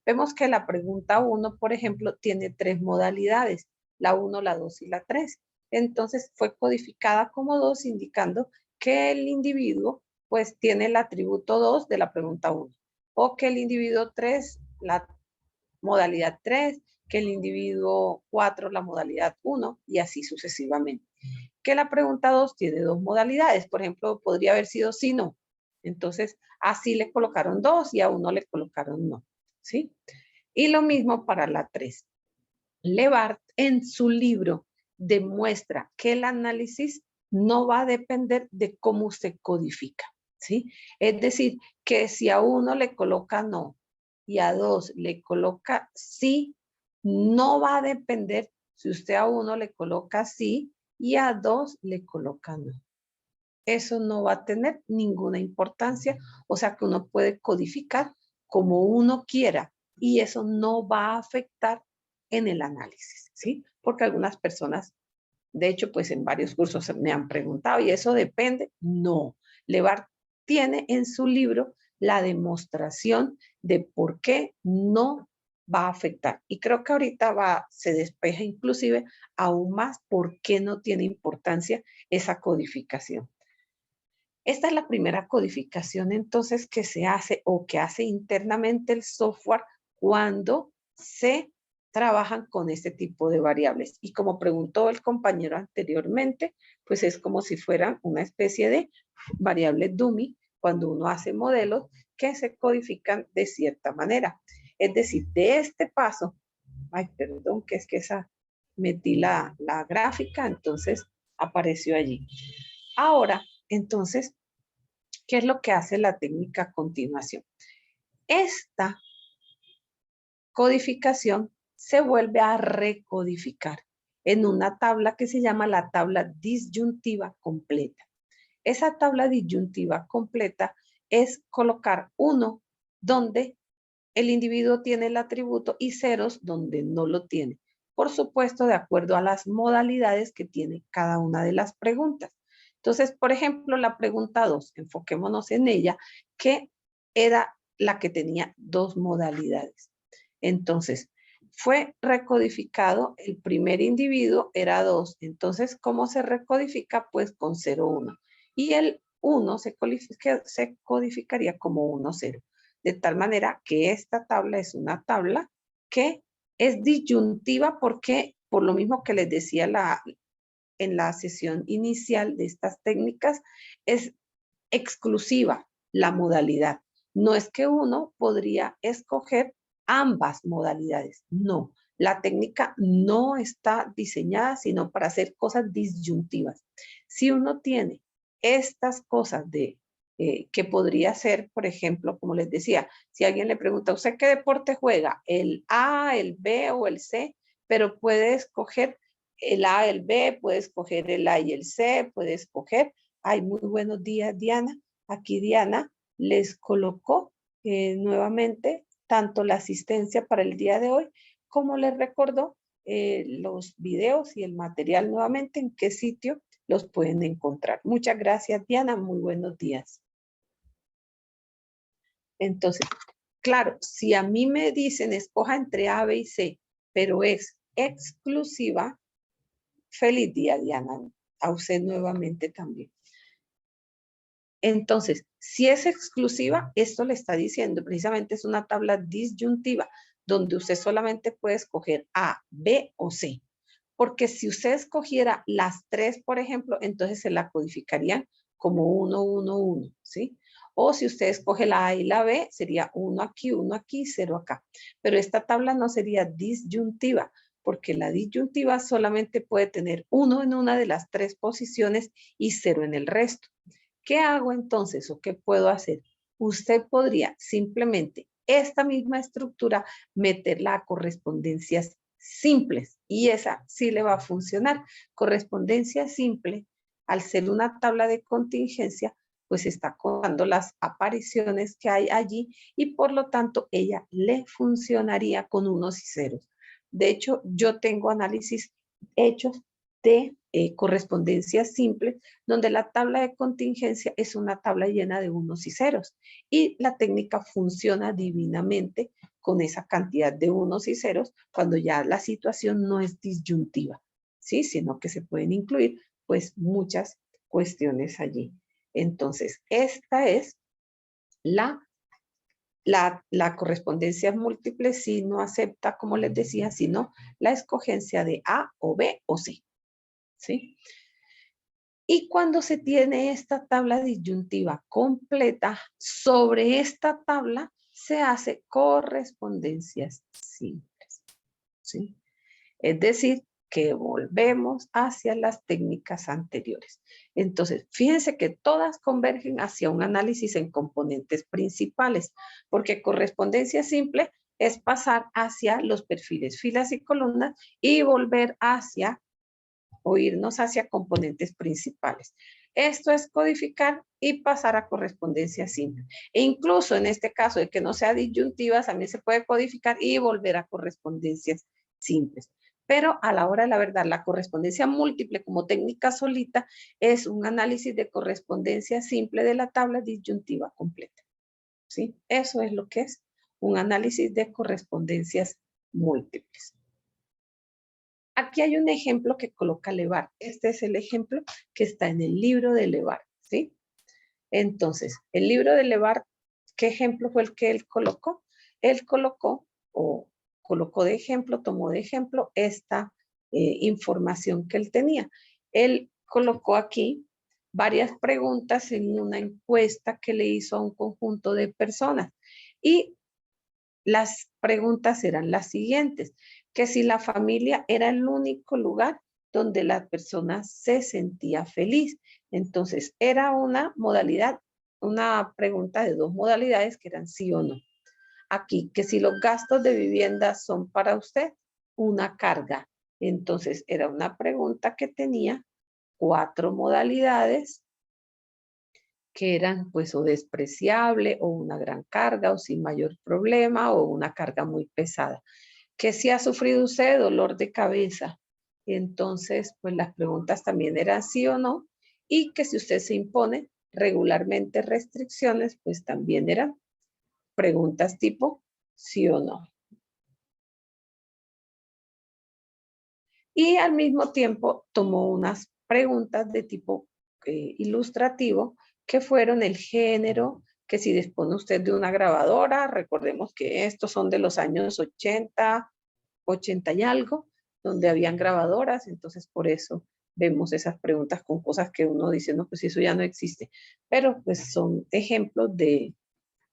Speaker 2: Vemos que la pregunta 1, por ejemplo, tiene 3 modalidades, la 1, la 2 y la 3. Entonces fue codificada como 2, indicando que el individuo pues tiene el atributo 2 de la pregunta 1, o que el individuo 3, la modalidad 3, que el individuo 4, la modalidad 1, y así sucesivamente. Que la pregunta 2 tiene 2 modalidades, por ejemplo, podría haber sido sí, no. Entonces, así le colocaron 2 y a 1 le colocaron no, ¿sí? Y lo mismo para la 3. Levart en su libro demuestra que el análisis no va a depender de cómo se codifica, ¿sí? Es decir, que si a 1 le coloca no y a 2 le coloca sí, no va a depender si usted a 1 le coloca sí y a 2 le coloca no. Eso no va a tener ninguna importancia, o sea que uno puede codificar como uno quiera y eso no va a afectar en el análisis, ¿sí? Porque algunas personas, de hecho, pues en varios cursos me han preguntado, ¿y eso depende? No. Levart tiene en su libro la demostración de por qué no va a afectar. Y creo que ahorita se despeja inclusive aún más por qué no tiene importancia esa codificación. Esta es la primera codificación entonces que se hace o que hace internamente el software cuando se trabajan con este tipo de variables. Y como preguntó el compañero anteriormente, pues es como si fueran una especie de variable dummy cuando uno hace modelos que se codifican de cierta manera. Es decir, de este paso, ay, perdón, que es que metí la gráfica, entonces apareció allí. Ahora, entonces, ¿qué es lo que hace la técnica a continuación? Esta codificación se vuelve a recodificar en una tabla que se llama la tabla disyuntiva completa. Esa tabla disyuntiva completa es colocar 1 donde el individuo tiene el atributo y ceros donde no lo tiene. Por supuesto, de acuerdo a las modalidades que tiene cada una de las preguntas. Entonces, por ejemplo, la pregunta 2, enfoquémonos en ella, que era la que tenía 2 modalidades. Entonces, fue recodificado, el primer individuo era 2. Entonces, ¿cómo se recodifica? Pues con 0, 1. Y el 1 se codificaría como 1, 0. De tal manera que esta tabla es una tabla que es disyuntiva porque, por lo mismo que les decía en la sesión inicial de estas técnicas, es exclusiva la modalidad. No es que uno podría escoger ambas modalidades, no. La técnica no está diseñada sino para hacer cosas disyuntivas. Si uno tiene estas cosas que podría ser, por ejemplo, como les decía, si alguien le pregunta, ¿usted qué deporte juega? ¿El A, el B o el C? Pero puede escoger el A, el B, puede escoger el A y el C, puede escoger. Ay, muy buenos días, Diana. Aquí Diana les colocó nuevamente tanto la asistencia para el día de hoy como les recordó los videos y el material nuevamente en qué sitio los pueden encontrar. Muchas gracias, Diana. Muy buenos días. Entonces, claro, si a mí me dicen escoja entre A, B y C, pero es exclusiva, Feliz día, Diana. A usted nuevamente también. Entonces, si es exclusiva, esto le está diciendo, precisamente es una tabla disyuntiva, donde usted solamente puede escoger A, B o C. Porque si usted escogiera las tres, por ejemplo, entonces se la codificarían como 1, 1, 1, ¿sí? O si usted escoge la A y la B, sería 1 aquí, 0 acá. Pero esta tabla no sería disyuntiva, porque la disyuntiva solamente puede tener 1 en una de las tres posiciones y 0 en el resto. ¿Qué hago entonces o qué puedo hacer? Usted podría simplemente esta misma estructura meterla a correspondencias simples y esa sí le va a funcionar. Correspondencia simple, al ser una tabla de contingencia, pues está contando las apariciones que hay allí y por lo tanto ella le funcionaría con unos y ceros. De hecho, yo tengo análisis hechos de correspondencia simple, donde la tabla de contingencia es una tabla llena de unos y ceros y la técnica funciona divinamente con esa cantidad de unos y ceros cuando ya la situación no es disyuntiva, ¿sí? Sino que se pueden incluir pues muchas cuestiones allí. Entonces, esta es la correspondencia múltiple si no acepta, como les decía, sino la escogencia de A o B o C, ¿sí? Y cuando se tiene esta tabla disyuntiva completa, sobre esta tabla se hace correspondencias simples, ¿sí? Es decir, que volvemos hacia las técnicas anteriores. Entonces, fíjense que todas convergen hacia un análisis en componentes principales, porque correspondencia simple es pasar hacia los perfiles filas y columnas y volver hacia o irnos hacia componentes principales. Esto es codificar y pasar a correspondencia simple. E incluso en este caso de que no sea disyuntiva, también se puede codificar y volver a correspondencias simples. Pero a la hora de la verdad, la correspondencia múltiple como técnica solita es un análisis de correspondencia simple de la tabla disyuntiva completa, ¿sí? Eso es lo que es un análisis de correspondencias múltiples. Aquí hay un ejemplo que coloca Levar. Este es el ejemplo que está en el libro de Levar, ¿sí? Entonces, el libro de Levar, ¿qué ejemplo fue el que él colocó? Él colocó de ejemplo, tomó de ejemplo esta información que él tenía. Él colocó aquí varias preguntas en una encuesta que le hizo a un conjunto de personas y las preguntas eran las siguientes, que si la familia era el único lugar donde la persona se sentía feliz. Entonces, era una modalidad, una pregunta de dos modalidades que eran sí o no. Aquí, que si los gastos de vivienda son para usted una carga. Entonces, era una pregunta que tenía 4 modalidades que eran pues o despreciable o una gran carga o sin mayor problema o una carga muy pesada. Que si ha sufrido usted dolor de cabeza, entonces pues las preguntas también eran sí o no y que si usted se impone regularmente restricciones, pues también eran preguntas tipo sí o no. Y al mismo tiempo tomó unas preguntas de tipo ilustrativo que fueron el género, que si dispone usted de una grabadora, recordemos que estos son de los años 80, 80 y algo, donde habían grabadoras, entonces por eso vemos esas preguntas con cosas que uno dice, no, pues eso ya no existe, pero pues son ejemplos de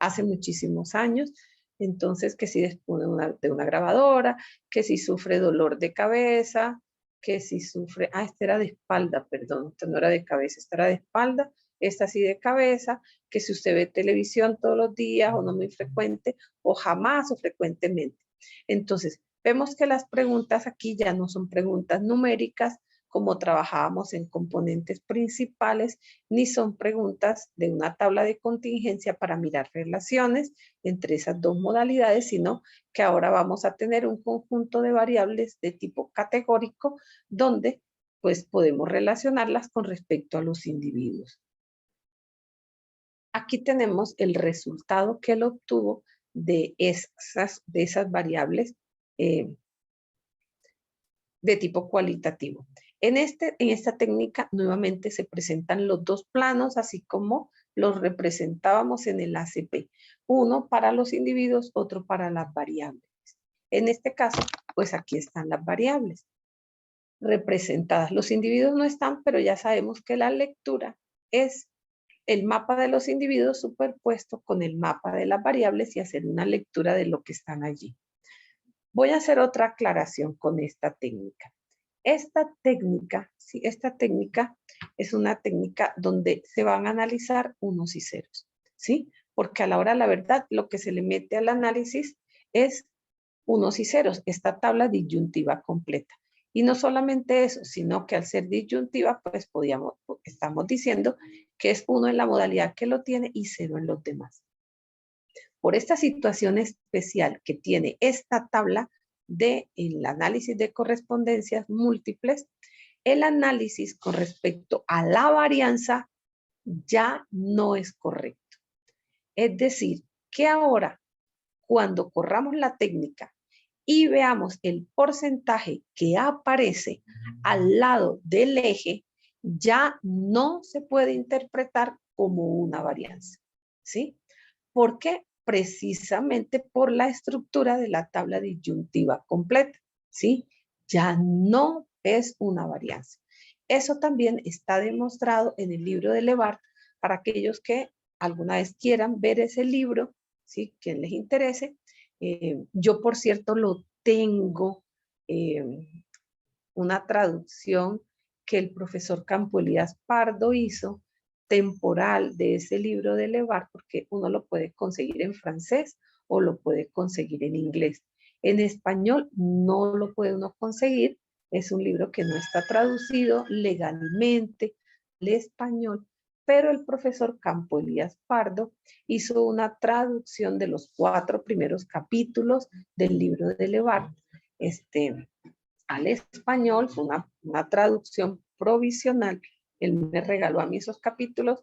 Speaker 2: hace muchísimos años. Entonces, que si dispone de una grabadora, que si sufre dolor de cabeza, que si sufre, esta era de espalda, perdón, esta no era de cabeza, esta era de espalda, esta sí de cabeza, que si usted ve televisión todos los días o no muy frecuente, o jamás o frecuentemente. Entonces, vemos que las preguntas aquí ya no son preguntas numéricas, como trabajábamos en componentes principales, ni son preguntas de una tabla de contingencia para mirar relaciones entre esas dos modalidades, sino que ahora vamos a tener un conjunto de variables de tipo categórico donde pues podemos relacionarlas con respecto a los individuos. Aquí tenemos el resultado que él obtuvo de esas variables de tipo cualitativo. En esta técnica nuevamente se presentan los dos planos, así como los representábamos en el ACP. Uno para los individuos, otro para las variables. En este caso, pues aquí están las variables representadas. Los individuos no están, pero ya sabemos que la lectura es el mapa de los individuos superpuesto con el mapa de las variables y hacer una lectura de lo que están allí. Voy a hacer otra aclaración con esta técnica. Esta técnica es una técnica donde se van a analizar unos y ceros, ¿sí? Porque a la hora de la verdad, lo que se le mete al análisis es unos y ceros, esta tabla disyuntiva completa. Y no solamente eso, sino que al ser disyuntiva, pues estamos diciendo que es 1 en la modalidad que lo tiene y 0 en los demás. Por esta situación especial que tiene esta tabla el análisis de correspondencias múltiples, el análisis con respecto a la varianza ya no es correcto. Es decir, que ahora, cuando corramos la técnica y veamos el porcentaje que aparece al lado del eje, ya no se puede interpretar como una varianza, ¿sí? ¿Por qué? Precisamente por la estructura de la tabla disyuntiva completa, ¿sí? Ya no es una varianza. Eso también está demostrado en el libro de Levard para aquellos que alguna vez quieran ver ese libro, ¿sí? Quien les interese. Yo, por cierto, lo tengo, una traducción que el profesor Campo Elías Pardo hizo, temporal, de ese libro de Levard, porque uno lo puede conseguir en francés o lo puede conseguir en inglés. En español no lo puede uno conseguir, es un libro que no está traducido legalmente al español, pero el profesor Campo Elías Pardo hizo una traducción de los 4 primeros capítulos del libro de Levard, al español, fue una traducción provisional. Él me regaló a mí esos capítulos.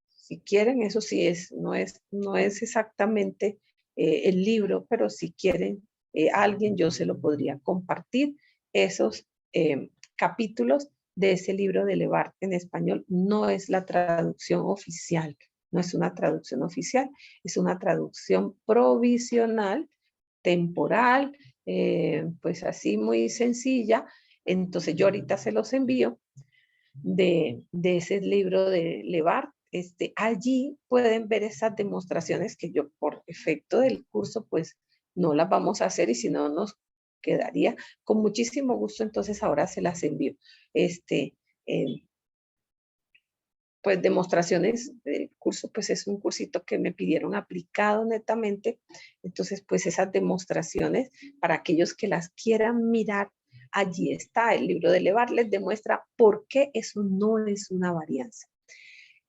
Speaker 2: Si quieren, eso sí no es exactamente el libro, pero si quieren alguien, yo se lo podría compartir. Esos capítulos de ese libro de Levard en español no es la traducción oficial, no es una traducción oficial, es una traducción provisional, temporal, pues así muy sencilla. Entonces yo ahorita se los envío de ese libro de Levard. Allí pueden ver esas demostraciones que yo por efecto del curso pues no las vamos a hacer y si no nos quedaría con muchísimo gusto, entonces ahora se las envío. Pues demostraciones del curso, pues es un cursito que me pidieron aplicado netamente, entonces pues esas demostraciones para aquellos que las quieran mirar, allí está el libro de Levard, les demuestra por qué eso no es una varianza.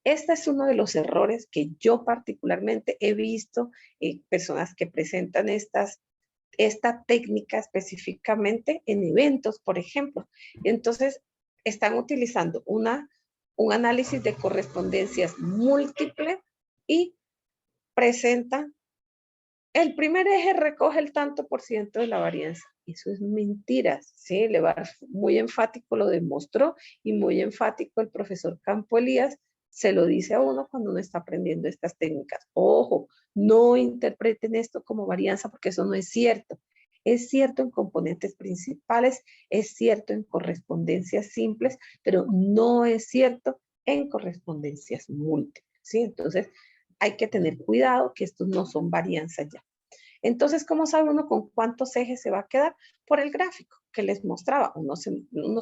Speaker 2: Este es uno de los errores que yo particularmente he visto en personas que presentan esta técnica específicamente en eventos, por ejemplo. Entonces, están utilizando un análisis de correspondencias múltiple y presentan el primer eje recoge el tanto por ciento de la varianza. Eso es mentira, ¿sí? Levard muy enfático lo demostró y muy enfático el profesor Campo Elías se lo dice a uno cuando uno está aprendiendo estas técnicas. Ojo, no interpreten esto como varianza porque eso no es cierto. Es cierto en componentes principales, es cierto en correspondencias simples, pero no es cierto en correspondencias múltiples, ¿sí? Entonces, hay que tener cuidado que estos no son varianzas ya. Entonces, ¿cómo sabe uno con cuántos ejes se va a quedar? Por el gráfico que les mostraba. Uno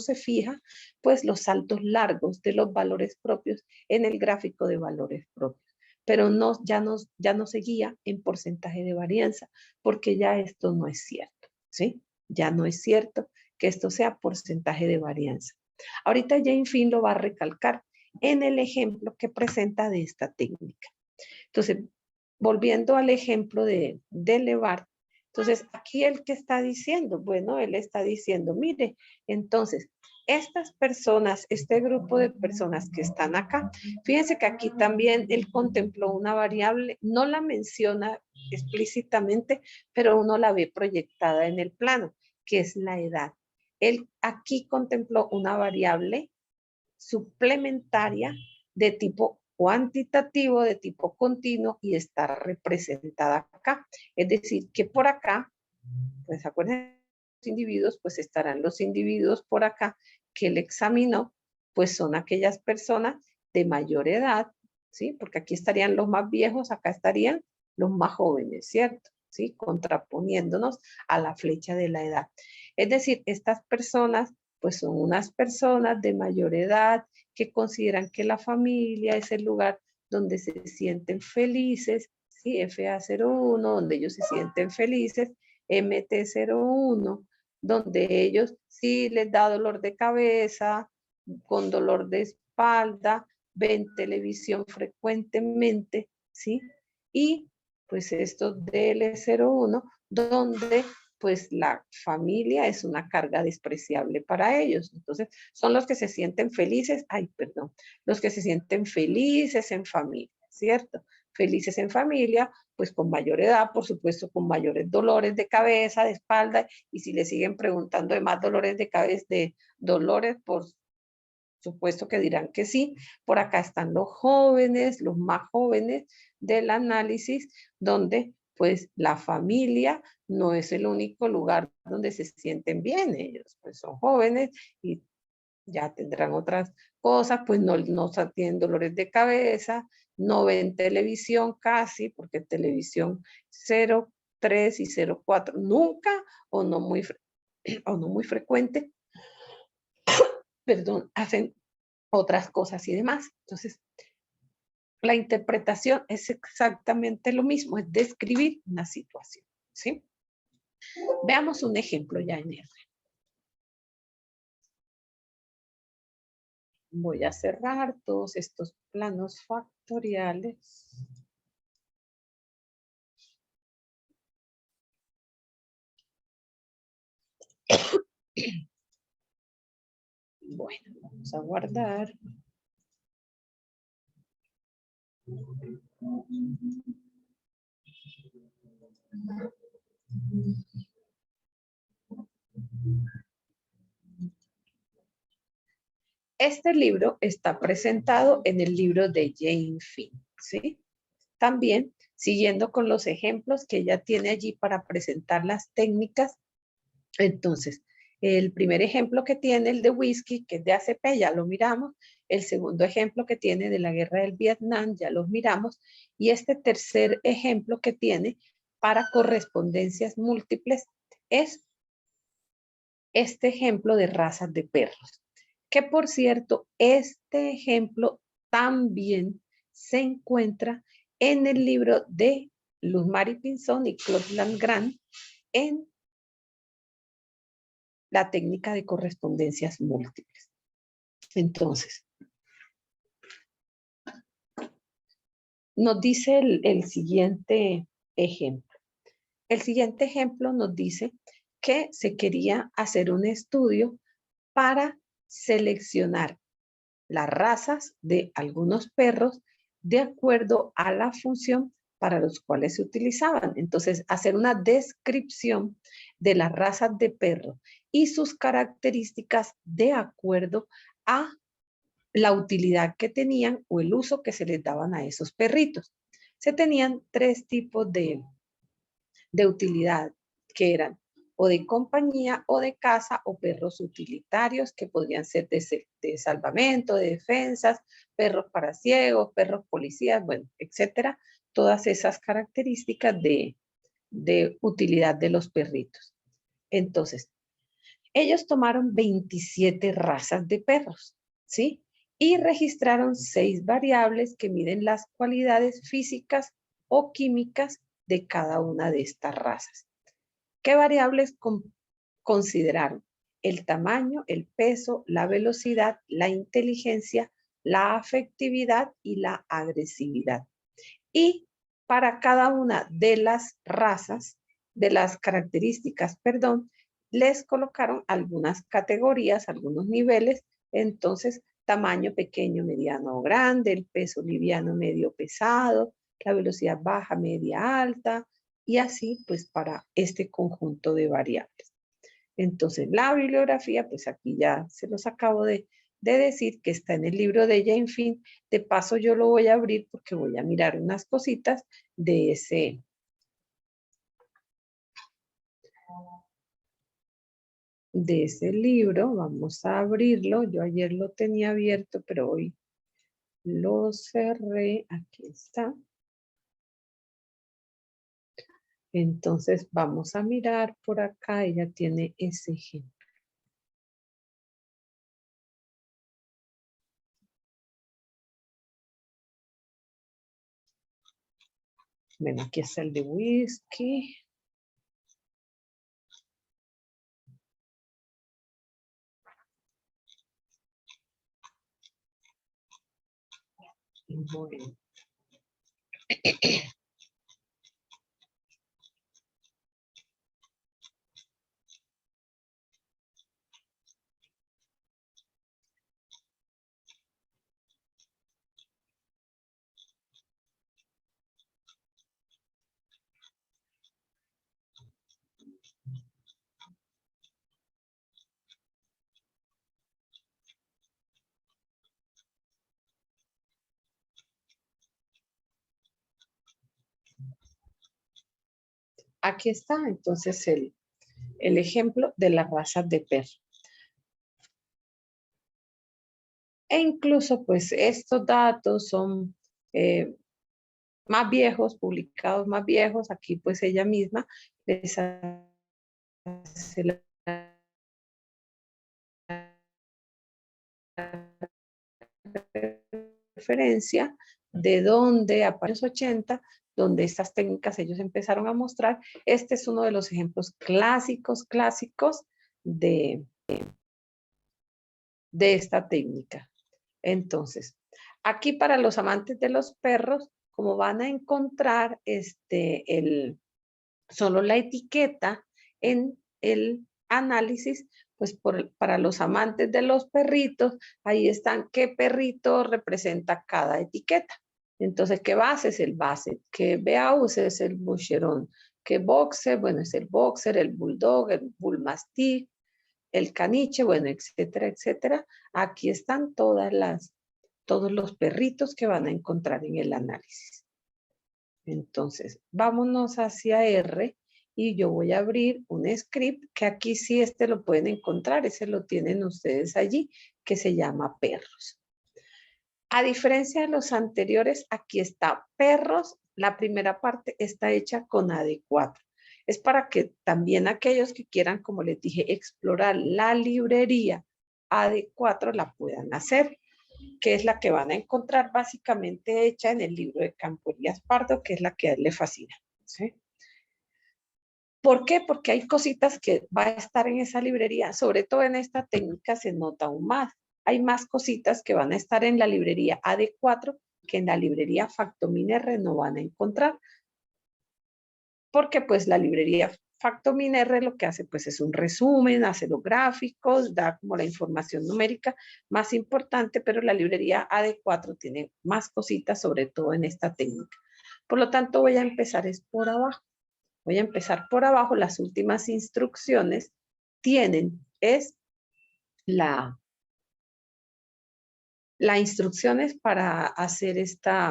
Speaker 2: se fija, pues, los saltos largos de los valores propios en el gráfico de valores propios. Pero ya no se guía en porcentaje de varianza, porque ya esto no es cierto, ¿sí? Ya no es cierto que esto sea porcentaje de varianza. Ahorita Jane Finn lo va a recalcar en el ejemplo que presenta de esta técnica. Entonces, volviendo al ejemplo de Levard, entonces aquí el que está diciendo, bueno, él está diciendo, mire, entonces, estas personas, este grupo de personas que están acá, fíjense que aquí también él contempló una variable, no la menciona explícitamente, pero uno la ve proyectada en el plano, que es la edad. Él aquí contempló una variable suplementaria de tipo cuantitativo, de tipo continuo, y está representada acá. Es decir, que por acá, pues acuérdense, los individuos, pues estarán los individuos por acá que él examinó, pues son aquellas personas de mayor edad, ¿sí? Porque aquí estarían los más viejos, acá estarían los más jóvenes, ¿cierto? ¿Sí? Contraponiéndonos a la flecha de la edad. Es decir, estas personas, pues son unas personas de mayor edad que consideran que la familia es el lugar donde se sienten felices, ¿sí? FA01, donde ellos se sienten felices, MT01, donde ellos sí les da dolor de cabeza, con dolor de espalda, ven televisión frecuentemente, ¿sí? Y pues estos DL01, donde pues la familia es una carga despreciable para ellos. Entonces, son los que se sienten felices, los que se sienten felices en familia, ¿cierto? Felices en familia, pues con mayor edad, por supuesto, con mayores dolores de cabeza, de espalda, y si le siguen preguntando de más dolores de cabeza, de dolores, por supuesto que dirán que sí. Por acá están los jóvenes, los más jóvenes del análisis, donde pues la familia no es el único lugar donde se sienten bien. Ellos pues son jóvenes y ya tendrán otras cosas, pues no tienen dolores de cabeza, no ven televisión casi, porque televisión 0,3 y 0,4 nunca o no muy, o no muy frecuente, perdón, hacen otras cosas y demás. Entonces, la interpretación es exactamente lo mismo, es describir una situación, ¿sí? Veamos un ejemplo ya en R. Voy a cerrar todos estos planos factoriales. Bueno, vamos a guardar. Este libro está presentado en el libro de Jane Finn, ¿sí? También, siguiendo con los ejemplos que ella tiene allí para presentar las técnicas. Entonces, el primer ejemplo que tiene, el de whisky, que es de ACP, ya lo miramos. El segundo ejemplo que tiene de la guerra del Vietnam, ya los miramos. Y este tercer ejemplo que tiene para correspondencias múltiples es este ejemplo de razas de perros. Que por cierto, este ejemplo también se encuentra en el libro de Luz Marie Pinzón y Claude Landgrand en la técnica de correspondencias múltiples. Entonces, nos dice el siguiente ejemplo. El siguiente ejemplo nos dice que se quería hacer un estudio para seleccionar las razas de algunos perros de acuerdo a la función para los cuales se utilizaban. Entonces, hacer una descripción de las razas de perros y sus características de acuerdo a la utilidad que tenían o el uso que se les daban a esos perritos. Se tenían tres tipos de utilidad, que eran o de compañía o de caza o perros utilitarios que podrían ser de salvamento, de defensas, perros para ciegos, perros policías, bueno, etcétera. Todas esas características de utilidad de los perritos. Entonces, ellos tomaron 27 razas de perros, ¿sí? Y registraron 6 variables que miden las cualidades físicas o químicas de cada una de estas razas. ¿Qué variables consideraron? El tamaño, el peso, la velocidad, la inteligencia, la afectividad y la agresividad. Y para cada una de las razas, de las características, perdón, les colocaron algunas categorías, algunos niveles. Entonces, tamaño pequeño, mediano o grande, el peso liviano, medio, pesado, la velocidad baja, media, alta, y así pues para este conjunto de variables. Entonces, la bibliografía, pues aquí ya se los acabo de decir que está en el libro de Jane Finn. De paso, yo lo voy a abrir porque voy a mirar unas cositas de ese libro. Vamos a abrirlo. Yo ayer lo tenía abierto, pero hoy lo cerré. Aquí está. Entonces vamos a mirar por acá. Ella tiene ese ejemplo. Bueno, aquí está el de whisky. Bueno. Aquí está entonces el ejemplo de las razas de perro. E incluso pues estos datos son más viejos, publicados más viejos. Aquí pues ella misma les hace la referencia de donde a los 80, donde estas técnicas ellos empezaron a mostrar. Este es uno de los ejemplos clásicos de esta técnica. Entonces, aquí para los amantes de los perros, como van a encontrar solo la etiqueta en el análisis, pues para los amantes de los perritos, ahí están qué perrito representa cada etiqueta. Entonces, ¿qué base es el Basset? ¿Qué Beauce es el Boucheron? ¿Qué Boxer? Bueno, es el Boxer, el Bulldog, el Bull Mastiff, el Caniche, bueno, etcétera, etcétera. Aquí están todos los perritos que van a encontrar en el análisis. Entonces, vámonos hacia R y yo voy a abrir un script que aquí sí lo pueden encontrar, ese lo tienen ustedes allí, que se llama perros. A diferencia de los anteriores, aquí está perros, la primera parte está hecha con AD4. Es para que también aquellos que quieran, como les dije, explorar la librería AD4 la puedan hacer, que es la que van a encontrar básicamente hecha en el libro de Campo Elías Pardo, que es la que a él le fascina. ¿Sí? ¿Por qué? Porque hay cositas que va a estar en esa librería, sobre todo en esta técnica se nota aún más. Hay más cositas que van a estar en la librería AD4 que en la librería FactominR no van a encontrar. Porque pues la librería FactominR lo que hace pues es un resumen, hace los gráficos, da como la información numérica más importante, pero la librería AD4 tiene más cositas, sobre todo en esta técnica. Por lo tanto, voy a empezar es por abajo. Voy a empezar por abajo. Las últimas instrucciones tienen la instrucciones para hacer este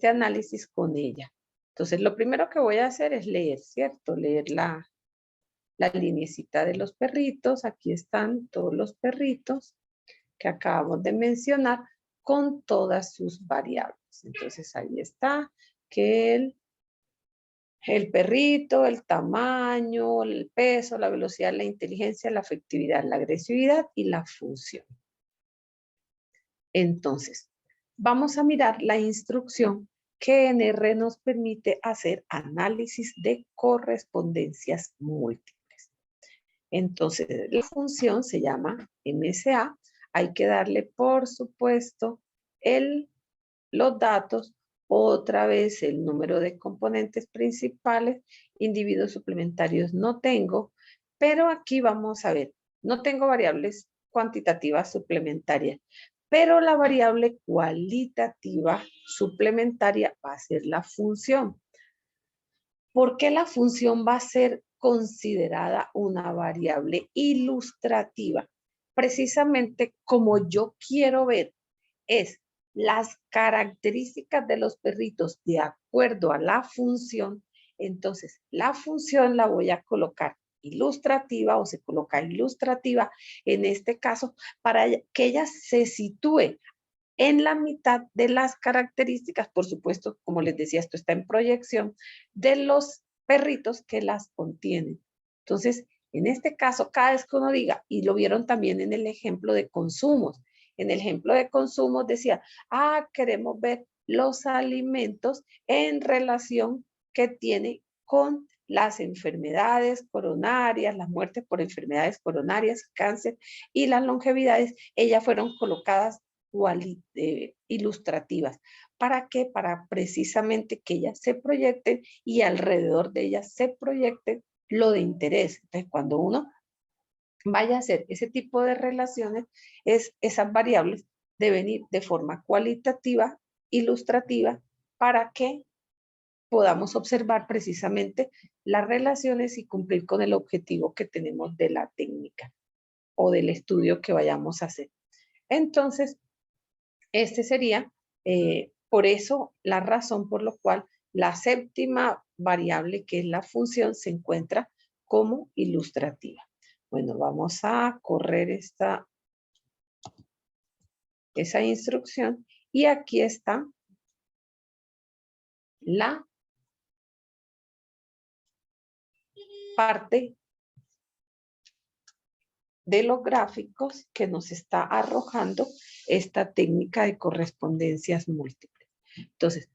Speaker 2: análisis con ella. Entonces, lo primero que voy a hacer es leer, ¿cierto? Leer la linecita de los perritos. Aquí están todos los perritos que acabamos de mencionar con todas sus variables. Entonces, ahí está que el perrito, el tamaño, el peso, la velocidad, la inteligencia, la afectividad, la agresividad y la función. Entonces, vamos a mirar la instrucción que en R nos permite hacer análisis de correspondencias múltiples. Entonces, la función se llama MSA. Hay que darle, por supuesto, los datos, otra vez el número de componentes principales, individuos suplementarios no tengo, pero aquí vamos a ver, no tengo variables cuantitativas suplementarias, pero la variable cualitativa suplementaria va a ser la función. ¿Por qué la función va a ser considerada una variable ilustrativa. Precisamente como yo quiero ver es las características de los perritos de acuerdo a la función, entonces la función la voy a colocar ilustrativa o se coloca ilustrativa en este caso para que ella se sitúe en la mitad de las características, por supuesto, como les decía, esto está en proyección, de los perritos que las contienen. Entonces, en este caso, cada vez que uno diga, y lo vieron también en el ejemplo de consumos, en el ejemplo de consumos decía, queremos ver los alimentos en relación que tiene con las enfermedades coronarias, las muertes por enfermedades coronarias, cáncer y las longevidades, ellas fueron colocadas ilustrativas. ¿Para qué? Para precisamente que ellas se proyecten y alrededor de ellas se proyecten lo de interés. Entonces, cuando uno vaya a hacer ese tipo de relaciones, esas variables deben ir de forma cualitativa, ilustrativa, para que podamos observar precisamente las relaciones y cumplir con el objetivo que tenemos de la técnica o del estudio que vayamos a hacer. Entonces, este sería, por eso, la razón por la cual la séptima variable, que es la función, se encuentra como ilustrativa. Bueno, vamos a correr esa instrucción y aquí está la parte de los gráficos que nos está arrojando esta técnica de correspondencias múltiples. Entonces,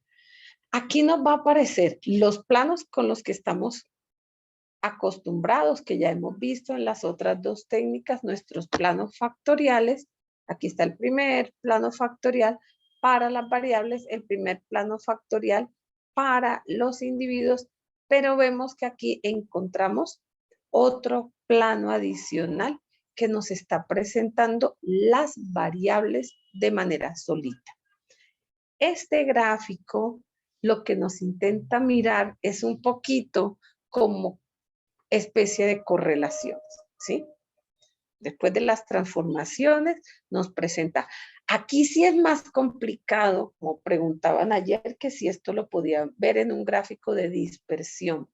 Speaker 2: aquí nos va a aparecer los planos con los que estamos acostumbrados, que ya hemos visto en las otras dos técnicas, nuestros planos factoriales. Aquí está el primer plano factorial para las variables, el primer plano factorial para los individuos, pero vemos que aquí encontramos otro plano adicional que nos está presentando las variables de manera solita. Este gráfico lo que nos intenta mirar es un poquito como especie de correlaciones, ¿sí? Después de las transformaciones nos presenta, aquí sí es más complicado, como preguntaban ayer, que si esto lo podían ver en un gráfico de dispersión.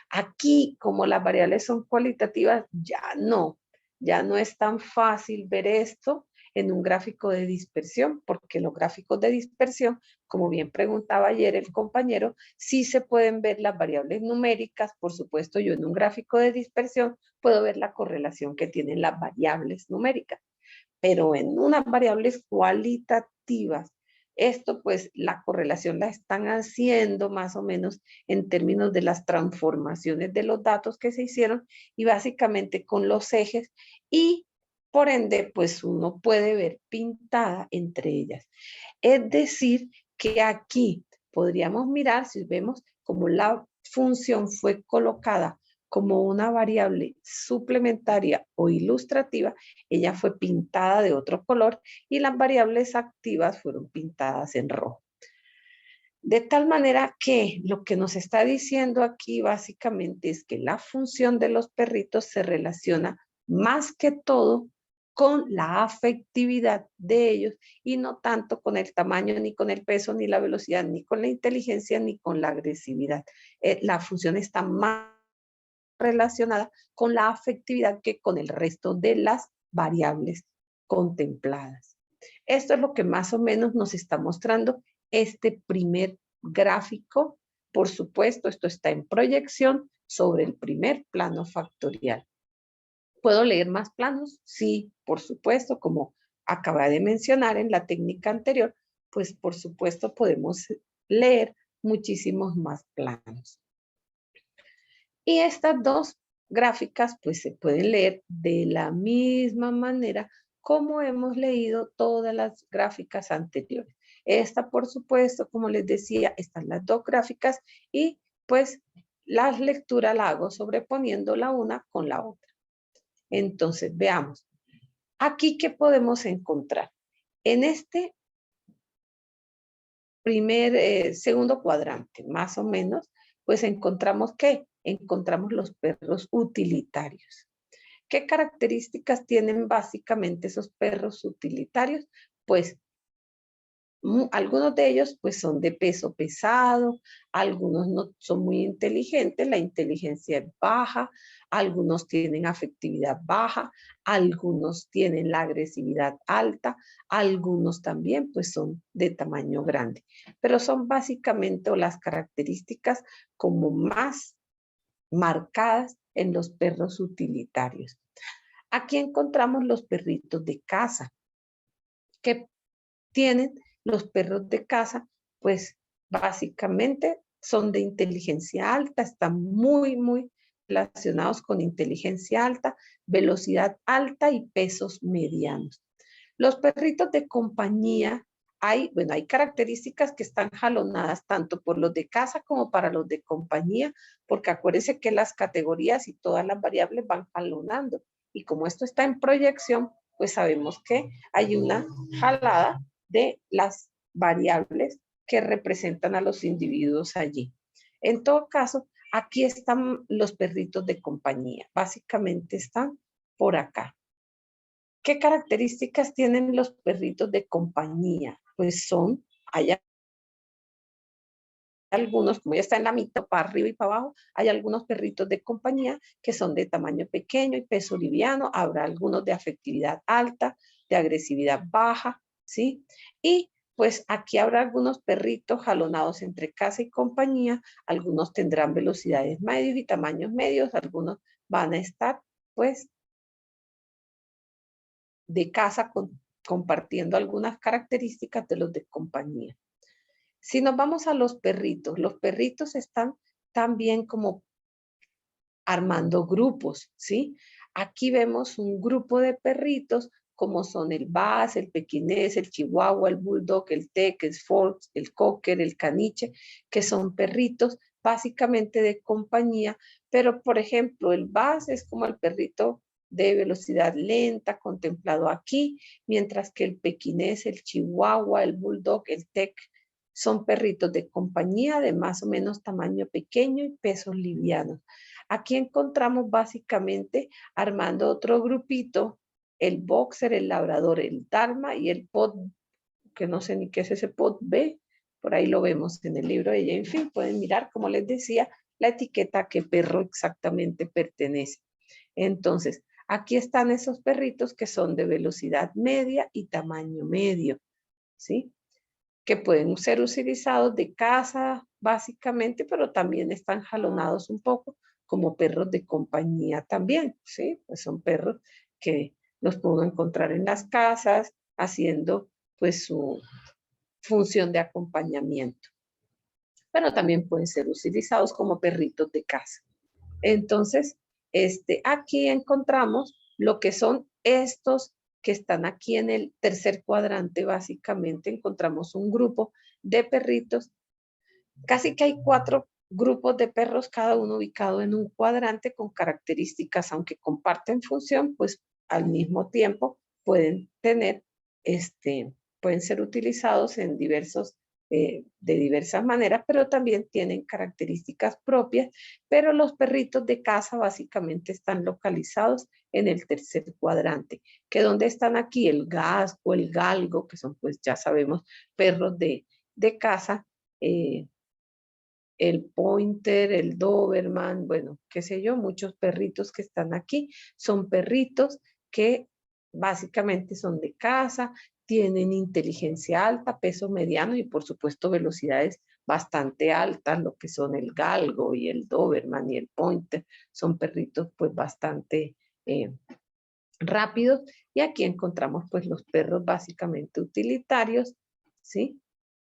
Speaker 2: Aquí, como las variables son cualitativas, ya no es tan fácil ver esto en un gráfico de dispersión, porque los gráficos de dispersión, como bien preguntaba ayer el compañero, sí se pueden ver las variables numéricas. Por supuesto, yo en un gráfico de dispersión puedo ver la correlación que tienen las variables numéricas, pero en unas variables cualitativas, esto pues la correlación la están haciendo más o menos en términos de las transformaciones de los datos que se hicieron y básicamente con los ejes y por ende pues uno puede ver pintada entre ellas. Es decir que aquí podríamos mirar, si vemos como la función fue colocada como una variable suplementaria o ilustrativa, ella fue pintada de otro color y las variables activas fueron pintadas en rojo. De tal manera que lo que nos está diciendo aquí básicamente es que la función de los perritos se relaciona más que todo con la afectividad de ellos y no tanto con el tamaño, ni con el peso, ni la velocidad, ni con la inteligencia, ni con la agresividad. La función está más relacionada con la afectividad que con el resto de las variables contempladas. Esto es lo que más o menos nos está mostrando este primer gráfico. Por supuesto, esto está en proyección sobre el primer plano factorial. ¿Puedo leer más planos? Sí, por supuesto, como acaba de mencionar en la técnica anterior, pues por supuesto podemos leer muchísimos más planos. Y estas dos gráficas pues se pueden leer de la misma manera como hemos leído todas las gráficas anteriores. Esta, por supuesto, como les decía, están las dos gráficas y pues la lectura la hago sobreponiendo la una con la otra. Entonces, veamos. Aquí, ¿qué podemos encontrar? En este segundo cuadrante, más o menos, pues encontramos que encontramos los perros utilitarios. ¿Qué características tienen básicamente esos perros utilitarios? Pues algunos de ellos pues son de peso pesado, algunos no son muy inteligentes, la inteligencia es baja, algunos tienen afectividad baja, algunos tienen la agresividad alta, algunos también pues son de tamaño grande, pero son básicamente las características como más marcadas en los perros utilitarios. Aquí encontramos los perritos de casa, que tienen los perros de casa, pues básicamente son de inteligencia alta, están muy relacionados con inteligencia alta, velocidad alta y pesos medianos. Los perritos de compañía, hay características que están jalonadas tanto por los de casa como para los de compañía, porque acuérdense que las categorías y todas las variables van jalonando. Y como esto está en proyección, pues sabemos que hay una jalada de las variables que representan a los individuos allí. En todo caso, aquí están los perritos de compañía. Básicamente están por acá. ¿Qué características tienen los perritos de compañía? Pues hay algunos, como ya está en la mitad, para arriba y para abajo, hay algunos perritos de compañía que son de tamaño pequeño y peso liviano, habrá algunos de afectividad alta, de agresividad baja, ¿sí? Y pues aquí habrá algunos perritos jalonados entre casa y compañía, algunos tendrán velocidades medios y tamaños medios, algunos van a estar pues de casa compartiendo algunas características de los de compañía. Si nos vamos a los perritos están también como armando grupos, ¿sí? Aquí vemos un grupo de perritos como son el Bas, el Pequinés, el Chihuahua, el Bulldog, el Tex, el Fox, el Cocker, el Caniche, que son perritos básicamente de compañía, pero por ejemplo el Bas es como el perrito de velocidad lenta contemplado aquí, mientras que el Pequinés, el Chihuahua, el Bulldog, el Tex son perritos de compañía de más o menos tamaño pequeño y pesos livianos. Aquí encontramos básicamente armando otro grupito, el boxer, el labrador, el dálmata y el pot, que no sé ni qué es ese pot B, por ahí lo vemos en el libro de ella. En fin, pueden mirar, como les decía, la etiqueta a qué perro exactamente pertenece. Entonces, aquí están esos perritos que son de velocidad media y tamaño medio, ¿sí? Que pueden ser utilizados de casa básicamente, pero también están jalonados un poco como perros de compañía también, ¿sí? Pues son perros que los puedo encontrar en las casas haciendo pues su función de acompañamiento, pero también pueden ser utilizados como perritos de casa. Entonces, aquí encontramos lo que son estos que están aquí en el tercer cuadrante. Básicamente encontramos un grupo de perritos. Casi que hay 4 grupos de perros, cada uno ubicado en un cuadrante con características, aunque comparten función, pues al mismo tiempo pueden tener, pueden ser utilizados en de diversas maneras, pero también tienen características propias, pero los perritos de casa básicamente están localizados en el tercer cuadrante, que donde están aquí el gasco, el galgo, que son pues ya sabemos perros de casa, el pointer, el doberman, bueno, qué sé yo, muchos perritos que están aquí, son perritos que básicamente son de casa, tienen inteligencia alta, peso mediano y por supuesto velocidades bastante altas, lo que son el galgo y el doberman y el pointer, son perritos pues bastante rápidos. Y aquí encontramos pues los perros básicamente utilitarios, ¿sí?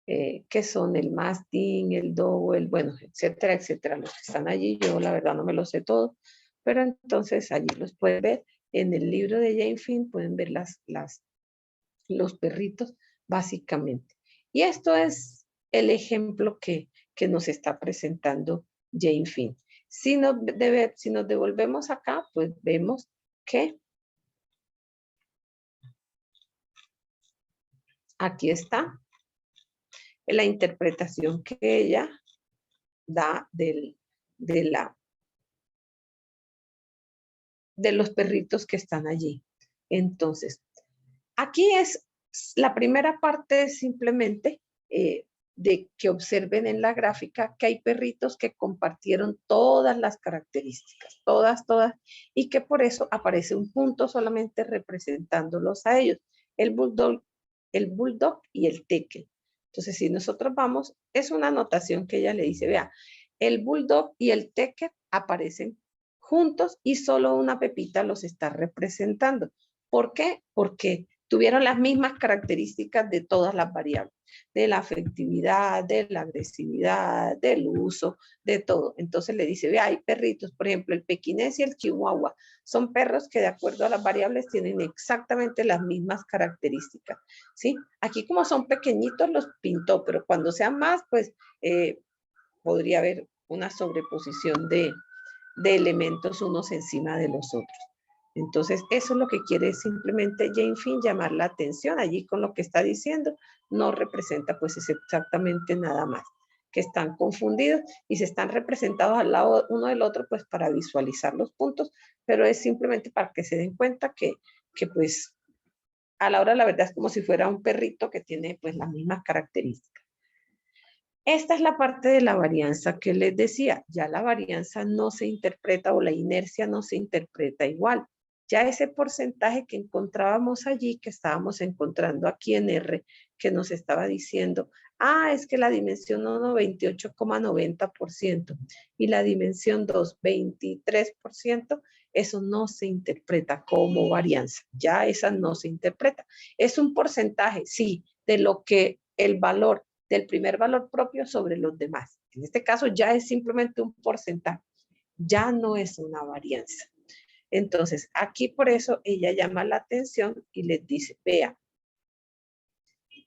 Speaker 2: Que son el mastín, el dogo, bueno, etcétera, etcétera. Los que están allí, yo la verdad no me los sé todos, pero entonces allí los pueden ver. En el libro de Jane Finn pueden ver los perritos básicamente. Y esto es el ejemplo que nos está presentando Jane Finn. Si nos devolvemos acá, pues vemos que aquí está la interpretación que ella da de la de los perritos que están allí. Entonces, aquí es la primera parte es simplemente de que observen en la gráfica que hay perritos que compartieron todas las características, todas, y que por eso aparece un punto solamente representándolos a ellos, el bulldog y el tekel. Entonces, si nosotros vamos, es una anotación que ella le dice, vea, el bulldog y el tekel aparecen juntos y solo una pepita los está representando. ¿Por qué? Porque tuvieron las mismas características de todas las variables, de la afectividad, de la agresividad, del uso, de todo. Entonces le dice, vea, hay perritos, por ejemplo, el pequinés y el chihuahua, son perros que de acuerdo a las variables tienen exactamente las mismas características, ¿sí? Aquí como son pequeñitos los pintó, pero cuando sean más, pues podría haber una sobreposición de elementos unos encima de los otros. Entonces, eso es lo que quiere simplemente Jane Finn, llamar la atención. Allí con lo que está diciendo, no representa pues exactamente nada más. Que están confundidos y se están representados al lado uno del otro pues para visualizar los puntos, pero es simplemente para que se den cuenta que pues a la hora la verdad es como si fuera un perrito que tiene pues las mismas características. Esta es la parte de la varianza que les decía. Ya la varianza no se interpreta o la inercia no se interpreta igual. Ya ese porcentaje que encontrábamos allí, que estábamos encontrando aquí en R, que nos estaba diciendo, es que la dimensión 1, 28,90% y la dimensión 2, 23%, eso no se interpreta como varianza. Ya esa no se interpreta. Es un porcentaje, sí, de lo que el valor del primer valor propio sobre los demás. En este caso ya es simplemente un porcentaje, ya no es una varianza. Entonces, aquí por eso ella llama la atención y les dice, vea,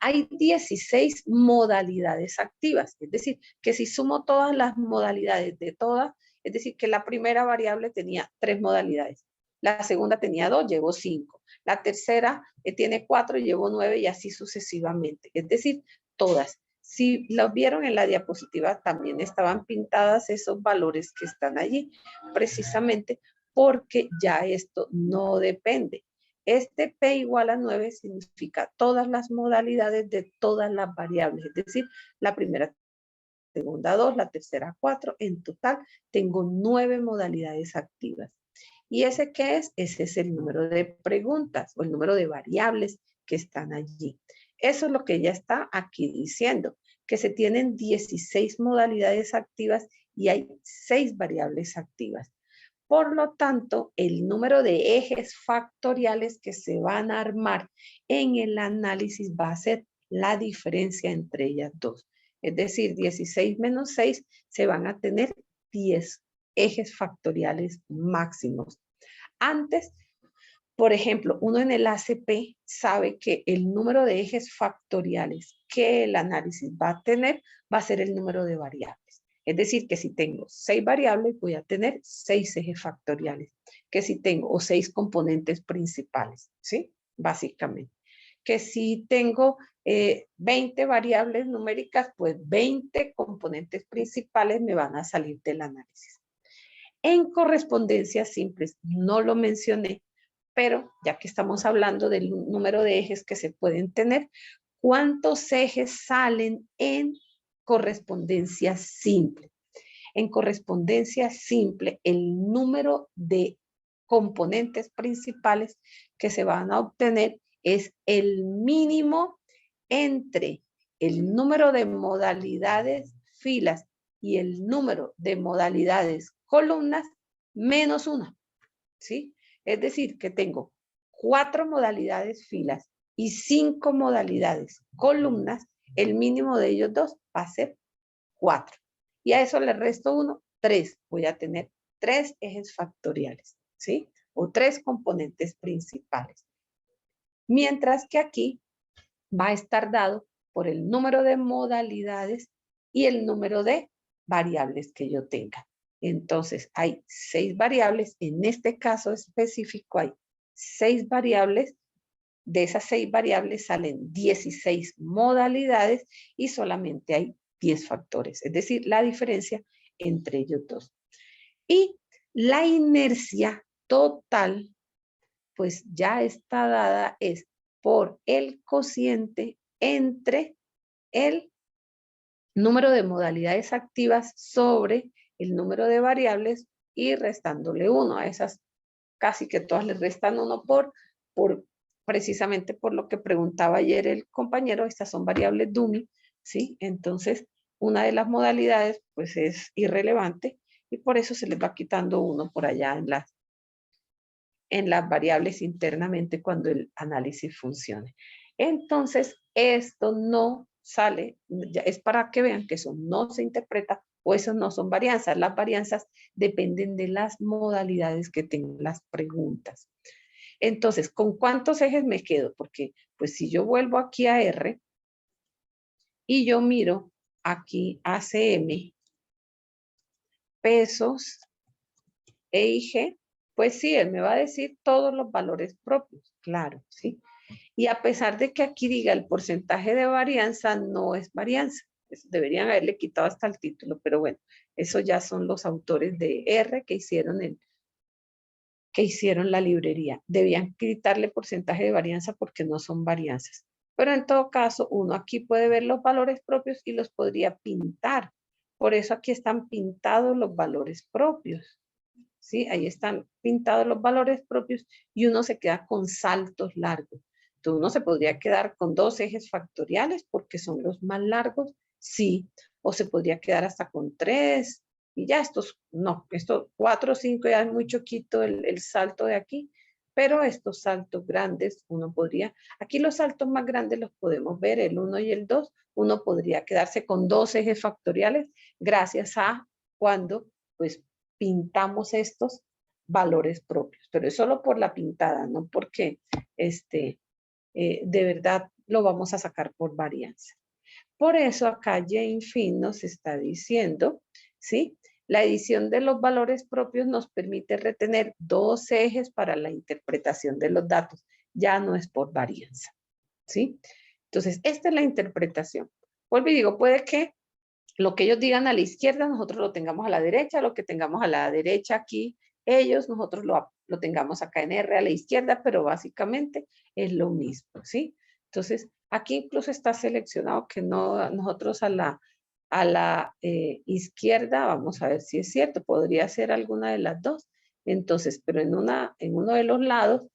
Speaker 2: hay 16 modalidades activas, es decir, que si sumo todas las modalidades de todas, es decir, que la primera variable tenía 3 modalidades, la segunda tenía 2, llevo 5, la tercera tiene 4, llevo 9 y así sucesivamente, es decir, todas. Si lo vieron en la diapositiva, también estaban pintadas esos valores que están allí, precisamente porque ya esto no depende. Este P igual a 9 significa todas las modalidades de todas las variables, es decir, la primera, segunda 2, la tercera 4, en total tengo 9 modalidades activas. ¿Y ese qué es? Ese es el número de preguntas o el número de variables que están allí. Eso es lo que ella está aquí diciendo, que se tienen 16 modalidades activas y hay 6 variables activas. Por lo tanto, el número de ejes factoriales que se van a armar en el análisis va a ser la diferencia entre ellas dos. Es decir, 16 menos 6 se van a tener 10 ejes factoriales máximos. Antes, por ejemplo, uno en el ACP sabe que el número de ejes factoriales que el análisis va a tener va a ser el número de variables. Es decir, que si tengo 6 variables, voy a tener 6 ejes factoriales. Que si tengo, o 6 componentes principales, ¿sí? Básicamente. Que si tengo 20 variables numéricas, pues 20 componentes principales me van a salir del análisis. En correspondencias simples, no lo mencioné, pero ya que estamos hablando del número de ejes que se pueden tener, ¿cuántos ejes salen en correspondencia simple? En correspondencia simple, el número de componentes principales que se van a obtener es el mínimo entre el número de modalidades filas y el número de modalidades columnas menos una, ¿sí? Es decir, que tengo 4 modalidades filas y 5 modalidades columnas, el mínimo de ellos dos va a ser 4. Y a eso le resto 1, 3. Voy a tener 3 ejes factoriales, ¿sí? O 3 componentes principales. Mientras que aquí va a estar dado por el número de modalidades y el número de variables que yo tenga. Entonces, hay 6 variables. En este caso específico hay 6 variables. De esas 6 variables salen 16 modalidades y solamente hay 10 factores. Es decir, la diferencia entre ellos dos. Y la inercia total, pues ya está dada es por el cociente entre el número de modalidades activas sobre el número de variables y restándole 1. A esas casi que todas le restan 1 por precisamente por lo que preguntaba ayer el compañero, estas son variables dummy, ¿sí? Entonces, una de las modalidades pues es irrelevante y por eso se les va quitando 1 por allá en las variables internamente cuando el análisis funcione. Entonces, esto no sale, ya es para que vean que eso no se interpreta o eso no son varianzas. Las varianzas dependen de las modalidades que tengan las preguntas. Entonces, ¿con cuántos ejes me quedo? Porque, pues si yo vuelvo aquí a R y yo miro aquí ACM, pesos, E y G, pues sí, él me va a decir todos los valores propios, claro, ¿sí? Y a pesar de que aquí diga el porcentaje de varianza, no es varianza. Deberían haberle quitado hasta el título, pero bueno, eso ya son los autores de R que hicieron la librería. Debían quitarle porcentaje de varianza porque no son varianzas. Pero en todo caso, uno aquí puede ver los valores propios y los podría pintar. Por eso aquí están pintados los valores propios. ¿Sí? Ahí están pintados los valores propios y uno se queda con saltos largos. Entonces uno se podría quedar con 2 ejes factoriales porque son los más largos, sí, o se podría quedar hasta con 3 y ya estos, no, estos 4 o 5 ya es muy choquito el salto de aquí, pero estos saltos grandes uno podría, aquí los saltos más grandes los podemos ver, el 1 y el 2, uno podría quedarse con 2 ejes factoriales gracias a cuando pues pintamos estos valores propios, pero es solo por la pintada, no porque de verdad lo vamos a sacar por varianza. Por eso acá Jane Finn nos está diciendo, ¿sí? La edición de los valores propios nos permite retener 2 ejes para la interpretación de los datos, ya no es por varianza, ¿sí? Entonces, esta es la interpretación. Vuelvo y digo, puede que lo que ellos digan a la izquierda, nosotros lo tengamos a la derecha, lo que tengamos a la derecha aquí, ellos, nosotros lo tengamos acá en R a la izquierda, pero básicamente es lo mismo, ¿sí? Entonces, aquí incluso está seleccionado que no, nosotros a la izquierda, vamos a ver si es cierto, podría ser alguna de las dos. Entonces, pero en uno de los lados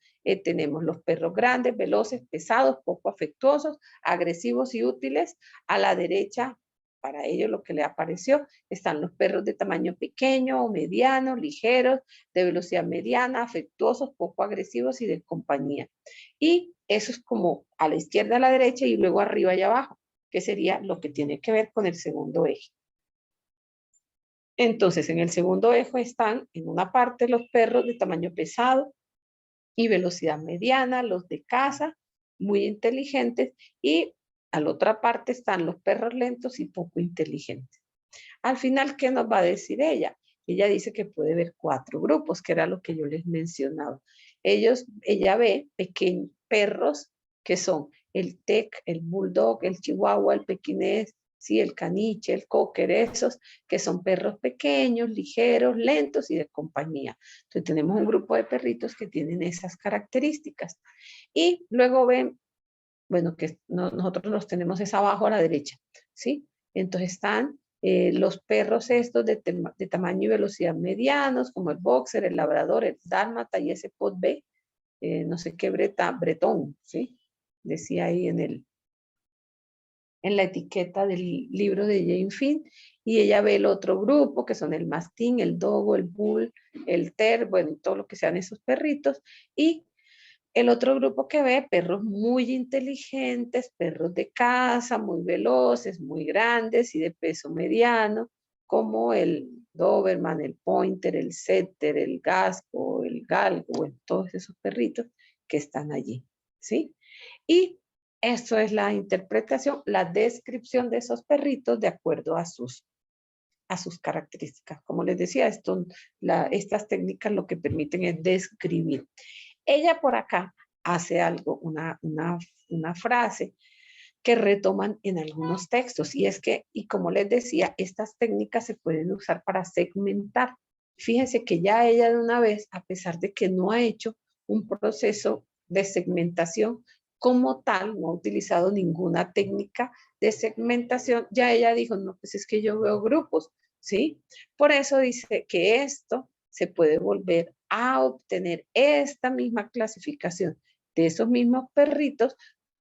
Speaker 2: tenemos los perros grandes, veloces, pesados, poco afectuosos, agresivos y útiles. A la derecha, para ellos lo que le apareció, están los perros de tamaño pequeño o mediano, ligeros, de velocidad mediana, afectuosos, poco agresivos y de compañía. Y eso es como a la izquierda, a la derecha y luego arriba y abajo, que sería lo que tiene que ver con el segundo eje. Entonces, en el segundo eje están en una parte los perros de tamaño pesado y velocidad mediana, los de caza, muy inteligentes, y a la otra parte están los perros lentos y poco inteligentes. Al final, ¿qué nos va a decir ella? Ella dice que puede ver 4 grupos, que era lo que yo les mencionaba. Ella ve pequeños perros que son el TEC, el Bulldog, el Chihuahua, el Pequinés, sí, el Caniche, el Cocker, esos que son perros pequeños, ligeros, lentos y de compañía. Entonces tenemos un grupo de perritos que tienen esas características. Y luego ven, bueno, que nosotros los tenemos es abajo a la derecha, ¿sí? Entonces están los perros estos de tamaño y velocidad medianos, como el boxer, el labrador, el dálmata y ese pot B, no sé qué bretón, ¿sí? Decía ahí en la etiqueta del libro de Jane Finn, y ella ve el otro grupo, que son el mastín, el dogo, el bull, el ter, bueno, todo lo que sean esos perritos, y el otro grupo que ve, perros muy inteligentes, perros de caza, muy veloces, muy grandes y de peso mediano, como el Doberman, el Pointer, el Setter, el Gasco, el Galgo, bueno, todos esos perritos que están allí, ¿sí? Y eso es la interpretación, la descripción de esos perritos de acuerdo a sus características. Como les decía, estas técnicas lo que permiten es describir. Ella por acá hace algo, una frase que retoman en algunos textos, y es que, y como les decía, estas técnicas se pueden usar para segmentar. Fíjense que ya ella de una vez, a pesar de que no ha hecho un proceso de segmentación como tal, no ha utilizado ninguna técnica de segmentación, ya ella dijo, no, pues es que yo veo grupos, ¿sí? Por eso dice que esto se puede volver a obtener esta misma clasificación de esos mismos perritos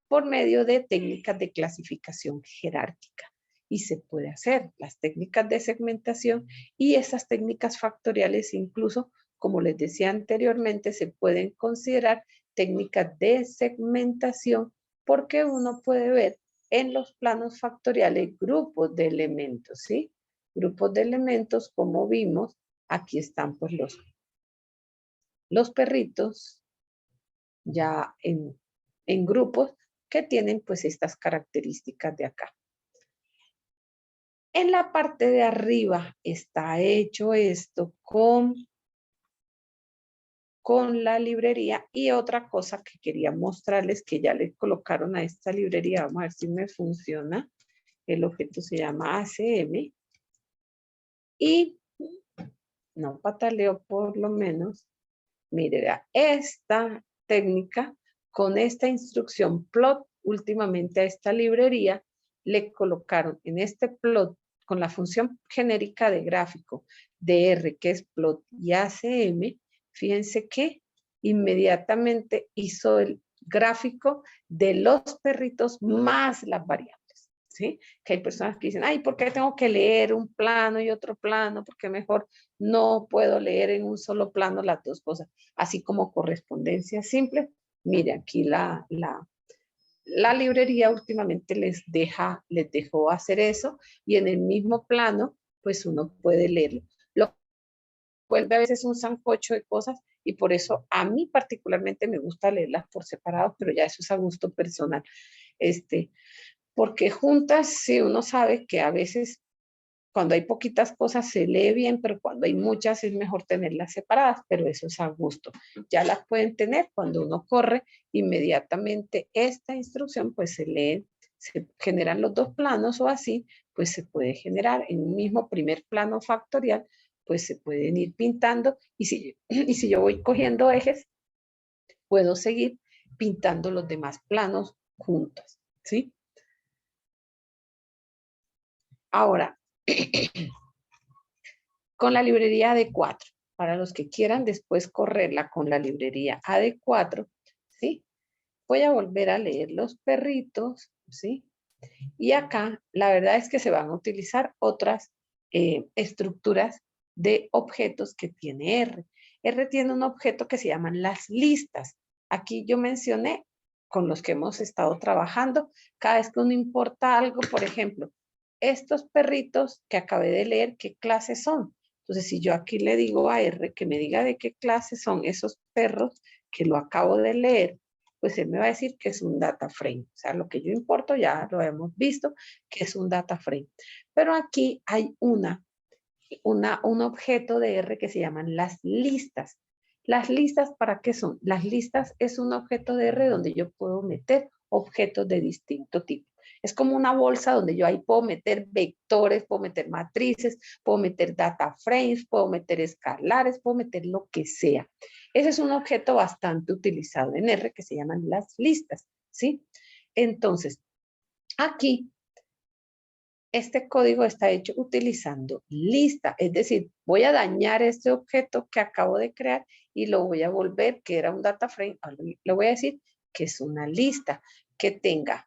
Speaker 2: por medio de técnicas de clasificación jerárquica. Y se puede hacer las técnicas de segmentación y esas técnicas factoriales incluso, como les decía anteriormente, se pueden considerar técnicas de segmentación porque uno puede ver en los planos factoriales grupos de elementos, ¿sí? Grupos de elementos, como vimos, aquí están pues los perritos ya en grupos que tienen pues estas características de acá. En la parte de arriba está hecho esto con la librería y otra cosa que quería mostrarles que ya les colocaron a esta librería, vamos a ver si me funciona. El objeto se llama ACM y no pataleo por lo menos. Mire, vea, esta técnica con esta instrucción plot, últimamente a esta librería le colocaron en este plot con la función genérica de gráfico de R, que es plot y ACM, fíjense que inmediatamente hizo el gráfico de los perritos más las variables. ¿Sí? Que hay personas que dicen, ay, ¿por qué tengo que leer un plano y otro plano? Porque mejor no puedo leer en un solo plano las dos cosas. Así como correspondencia simple. Mire, aquí la librería últimamente les dejó hacer eso y en el mismo plano, pues uno puede leerlo. Lo vuelve a veces un sancocho de cosas y por eso a mí particularmente me gusta leerlas por separado, pero ya eso es a gusto personal. Porque juntas, sí, uno sabe que a veces cuando hay poquitas cosas se lee bien, pero cuando hay muchas es mejor tenerlas separadas, pero eso es a gusto. Ya las pueden tener cuando uno corre, inmediatamente esta instrucción pues se lee, se generan los dos planos o así, pues se puede generar en un mismo primer plano factorial, pues se pueden ir pintando y si yo voy cogiendo ejes, puedo seguir pintando los demás planos juntos, ¿sí? Ahora, con la librería AD4, para los que quieran después correrla con la librería AD4, ¿sí? Voy a volver a leer los perritos, ¿sí? Y acá la verdad es que se van a utilizar otras estructuras de objetos que tiene R. R tiene un objeto que se llaman las listas. Aquí yo mencioné con los que hemos estado trabajando, cada vez que uno importa algo, por ejemplo, estos perritos que acabé de leer, ¿qué clases son? Entonces, si yo aquí le digo a R que me diga de qué clase son esos perros que lo acabo de leer, pues él me va a decir que es un data frame. O sea, lo que yo importo ya lo hemos visto, que es un data frame. Pero aquí hay un objeto de R que se llaman las listas. ¿Las listas para qué son? Las listas es un objeto de R donde yo puedo meter objetos de distinto tipo. Es como una bolsa donde yo ahí puedo meter vectores, puedo meter matrices, puedo meter data frames, puedo meter escalares, puedo meter lo que sea. Ese es un objeto bastante utilizado en R que se llaman las listas, ¿sí? Entonces, aquí este código está hecho utilizando lista, es decir, voy a dañar este objeto que acabo de crear y lo voy a volver, que era un data frame, le voy a decir que es una lista, que tenga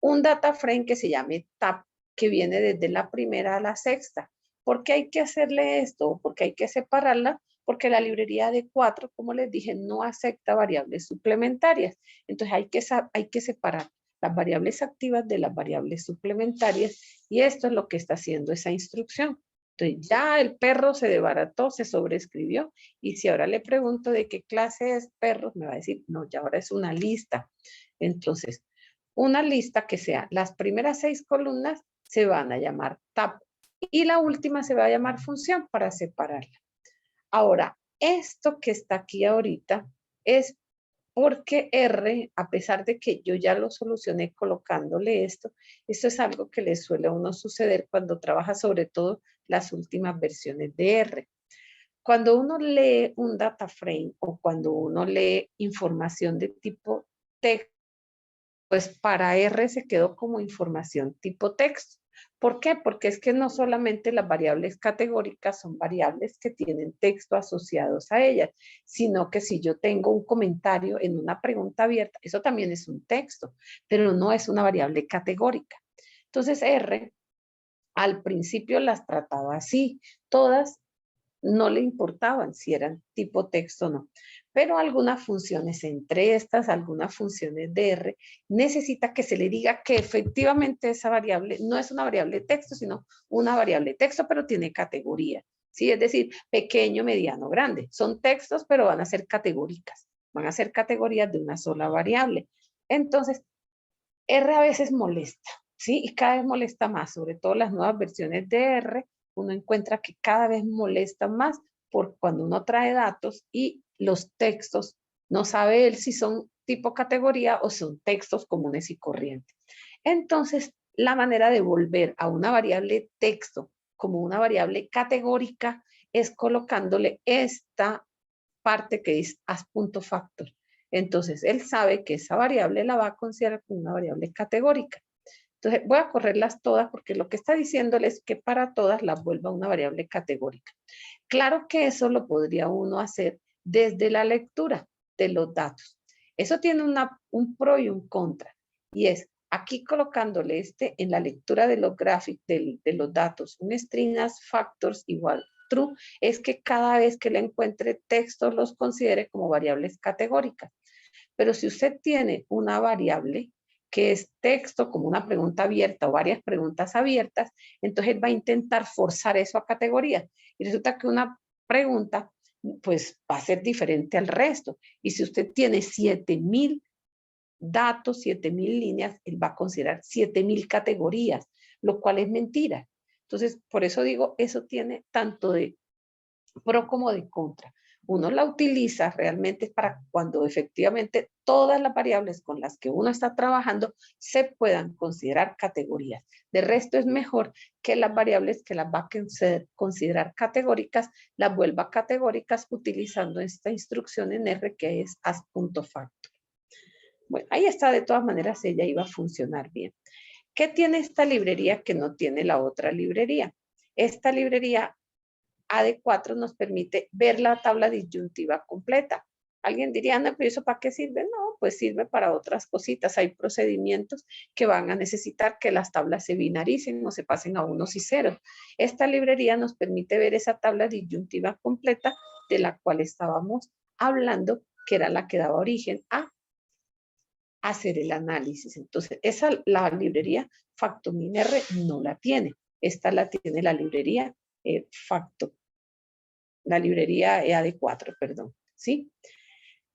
Speaker 2: un data frame que se llame tab, que viene desde la primera a la sexta. ¿Por qué hay que hacerle esto? Porque hay que separarla, porque la librería de 4, como les dije, no acepta variables suplementarias. Entonces hay que separar las variables activas de las variables suplementarias y esto es lo que está haciendo esa instrucción. Entonces ya el perro se desbarató, se sobreescribió y si ahora le pregunto de qué clase es perro, me va a decir, no, ya ahora es una lista. Entonces, una lista que sea las primeras 6 columnas se van a llamar tab y la última se va a llamar función para separarla. Ahora, esto que está aquí ahorita es porque R, a pesar de que yo ya lo solucioné colocándole esto es algo que le suele a uno suceder cuando trabaja sobre todo las últimas versiones de R. Cuando uno lee un data frame o cuando uno lee información de tipo texto, pues para R se quedó como información tipo texto. ¿Por qué? Porque es que no solamente las variables categóricas son variables que tienen texto asociados a ellas, sino que si yo tengo un comentario en una pregunta abierta, eso también es un texto, pero no es una variable categórica. Entonces R al principio las trataba así, todas no le importaban si eran tipo texto o no. Pero algunas funciones, entre estas, algunas funciones de R, necesita que se le diga que efectivamente esa variable no es una variable de texto, sino una variable de texto, pero tiene categoría. ¿Sí? Es decir, pequeño, mediano, grande. Son textos, pero van a ser categóricas. Van a ser categorías de una sola variable. Entonces, R a veces molesta, ¿sí? Y cada vez molesta más, sobre todo las nuevas versiones de R, uno encuentra que cada vez molesta más por cuando uno trae datos y los textos, no sabe él si son tipo categoría o son textos comunes y corrientes. Entonces, la manera de volver a una variable texto como una variable categórica es colocándole esta parte que es as punto factor. Entonces, él sabe que esa variable la va a considerar como una variable categórica. Entonces, voy a correrlas todas porque lo que está diciéndole es que para todas las vuelva una variable categórica. Claro que eso lo podría uno hacer desde la lectura de los datos. Eso tiene un pro y un contra. Y es aquí colocándole en la lectura de los gráficos, de los datos, un string as factors igual true, es que cada vez que le encuentre textos los considere como variables categóricas. Pero si usted tiene una variable que es texto como una pregunta abierta o varias preguntas abiertas, entonces él va a intentar forzar eso a categorías. Y resulta que una pregunta pues va a ser diferente al resto. Y si usted tiene 7,000 datos, 7,000 líneas, él va a considerar 7,000 categorías, lo cual es mentira. Entonces, por eso digo, eso tiene tanto de pro como de contra. Uno la utiliza realmente para cuando efectivamente todas las variables con las que uno está trabajando se puedan considerar categorías. De resto es mejor que las variables que las va a considerar categóricas, las vuelva categóricas utilizando esta instrucción en R que es as.factor. Bueno, ahí está, de todas maneras ella iba a funcionar bien. ¿Qué tiene esta librería que no tiene la otra librería? Esta librería AD4 nos permite ver la tabla disyuntiva completa. Alguien diría, no, pero ¿eso para qué sirve? No, pues sirve para otras cositas. Hay procedimientos que van a necesitar que las tablas se binaricen o se pasen a unos y ceros. Esta librería nos permite ver esa tabla disyuntiva completa de la cual estábamos hablando, que era la que daba origen a hacer el análisis. Entonces, la librería FactoMinR no la tiene. Esta la tiene la librería Facto. La librería EAD4, perdón, ¿sí?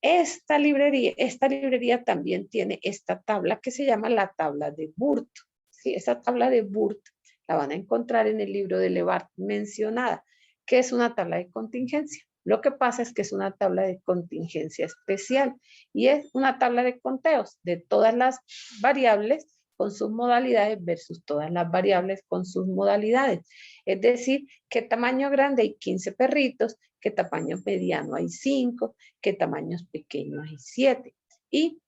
Speaker 2: Esta librería también tiene esta tabla que se llama la tabla de Burt. ¿Sí? Esa tabla de Burt la van a encontrar en el libro de Levart mencionada, que es una tabla de contingencia. Lo que pasa es que es una tabla de contingencia especial y es una tabla de conteos de todas las variables con sus modalidades versus todas las variables con sus modalidades. Es decir, qué tamaño grande hay 15 perritos, qué tamaño mediano hay 5, qué tamaños pequeños hay 7. Y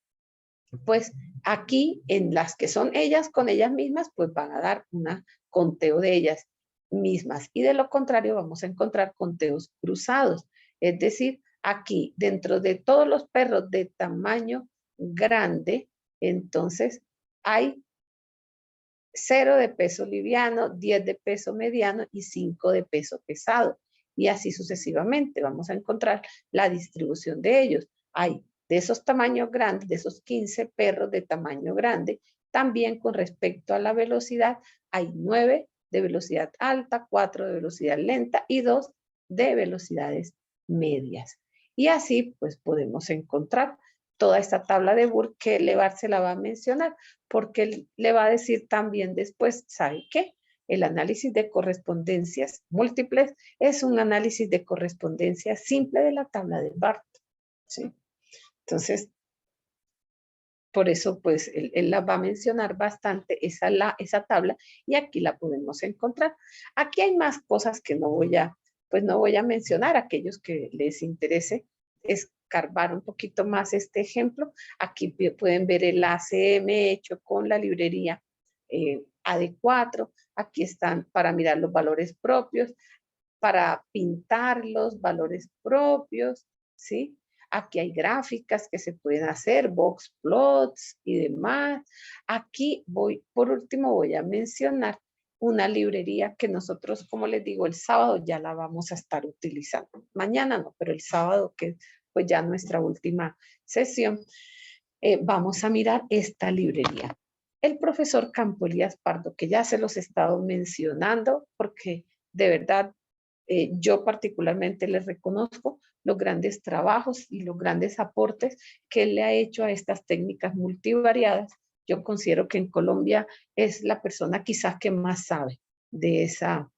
Speaker 2: pues aquí en las que son ellas con ellas mismas, pues van a dar un conteo de ellas mismas. Y de lo contrario vamos a encontrar conteos cruzados. Es decir, aquí dentro de todos los perros de tamaño grande, entonces hay 0 de peso liviano, 10 de peso mediano y 5 de peso pesado. Y así sucesivamente vamos a encontrar la distribución de ellos. Hay de esos tamaños grandes, de esos 15 perros de tamaño grande, también con respecto a la velocidad, hay 9 de velocidad alta, 4 de velocidad lenta y 2 de velocidades medias. Y así pues podemos encontrar toda esta tabla de Burt que Levart se la va a mencionar, porque le va a decir también después, ¿sabe qué? El análisis de correspondencias múltiples es un análisis de correspondencia simple de la tabla de Bart. ¿Sí? Entonces, por eso, pues, él la va a mencionar bastante, esa tabla, y aquí la podemos encontrar. Aquí hay más cosas que no voy a pues no voy a mencionar. A aquellos que les interese escarbar un poquito más este ejemplo, aquí pueden ver el ACM hecho con la librería AD4. Aquí están para mirar los valores propios, para pintar los valores propios, ¿sí? Aquí hay gráficas que se pueden hacer, box plots y demás. Aquí por último voy a mencionar una librería que nosotros, como les digo, el sábado ya la vamos a estar utilizando. Mañana no, pero el sábado, que pues ya nuestra última sesión, vamos a mirar esta librería. El profesor Campo Elías Pardo, que ya se los he estado mencionando, porque de verdad yo particularmente le reconozco los grandes trabajos y los grandes aportes que él le ha hecho a estas técnicas multivariadas. Yo considero que en Colombia es la persona quizás que más sabe de esa.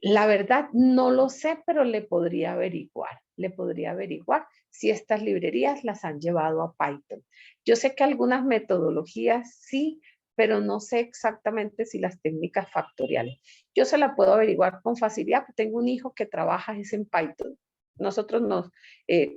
Speaker 2: La verdad no lo sé, pero le podría averiguar. Le podría averiguar si estas librerías las han llevado a Python. Yo sé que algunas metodologías sí, pero no sé exactamente si las técnicas factoriales. Yo se la puedo averiguar con facilidad. Tengo un hijo que trabaja es en Python. Nosotros nos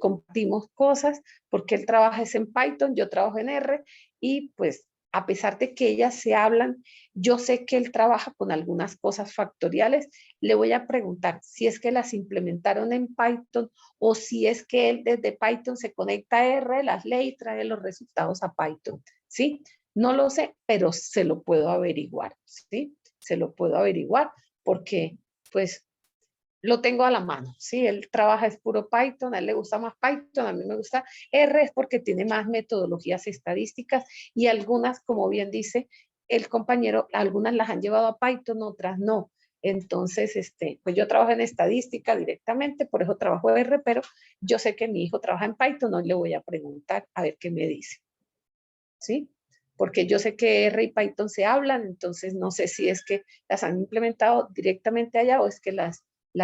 Speaker 2: compartimos cosas porque él trabaja es en Python, yo trabajo en R y pues a pesar de que ellas se hablan, yo sé que él trabaja con algunas cosas factoriales. Le voy a preguntar si es que las implementaron en Python o si es que él desde Python se conecta a R, las lee y trae los resultados a Python, ¿sí? No lo sé, pero se lo puedo averiguar, ¿sí? Se lo puedo averiguar porque, pues, lo tengo a la mano, ¿sí? Él trabaja es puro Python, a él le gusta más Python, a mí me gusta R, es porque tiene más metodologías estadísticas y algunas, como bien dice el compañero, algunas las han llevado a Python, otras no. Entonces, pues yo trabajo en estadística directamente, por eso trabajo R, pero yo sé que mi hijo trabaja en Python, hoy le voy a preguntar a ver qué me dice, ¿sí? Porque yo sé que R y Python se hablan, entonces no sé si es que las han implementado directamente allá o es que las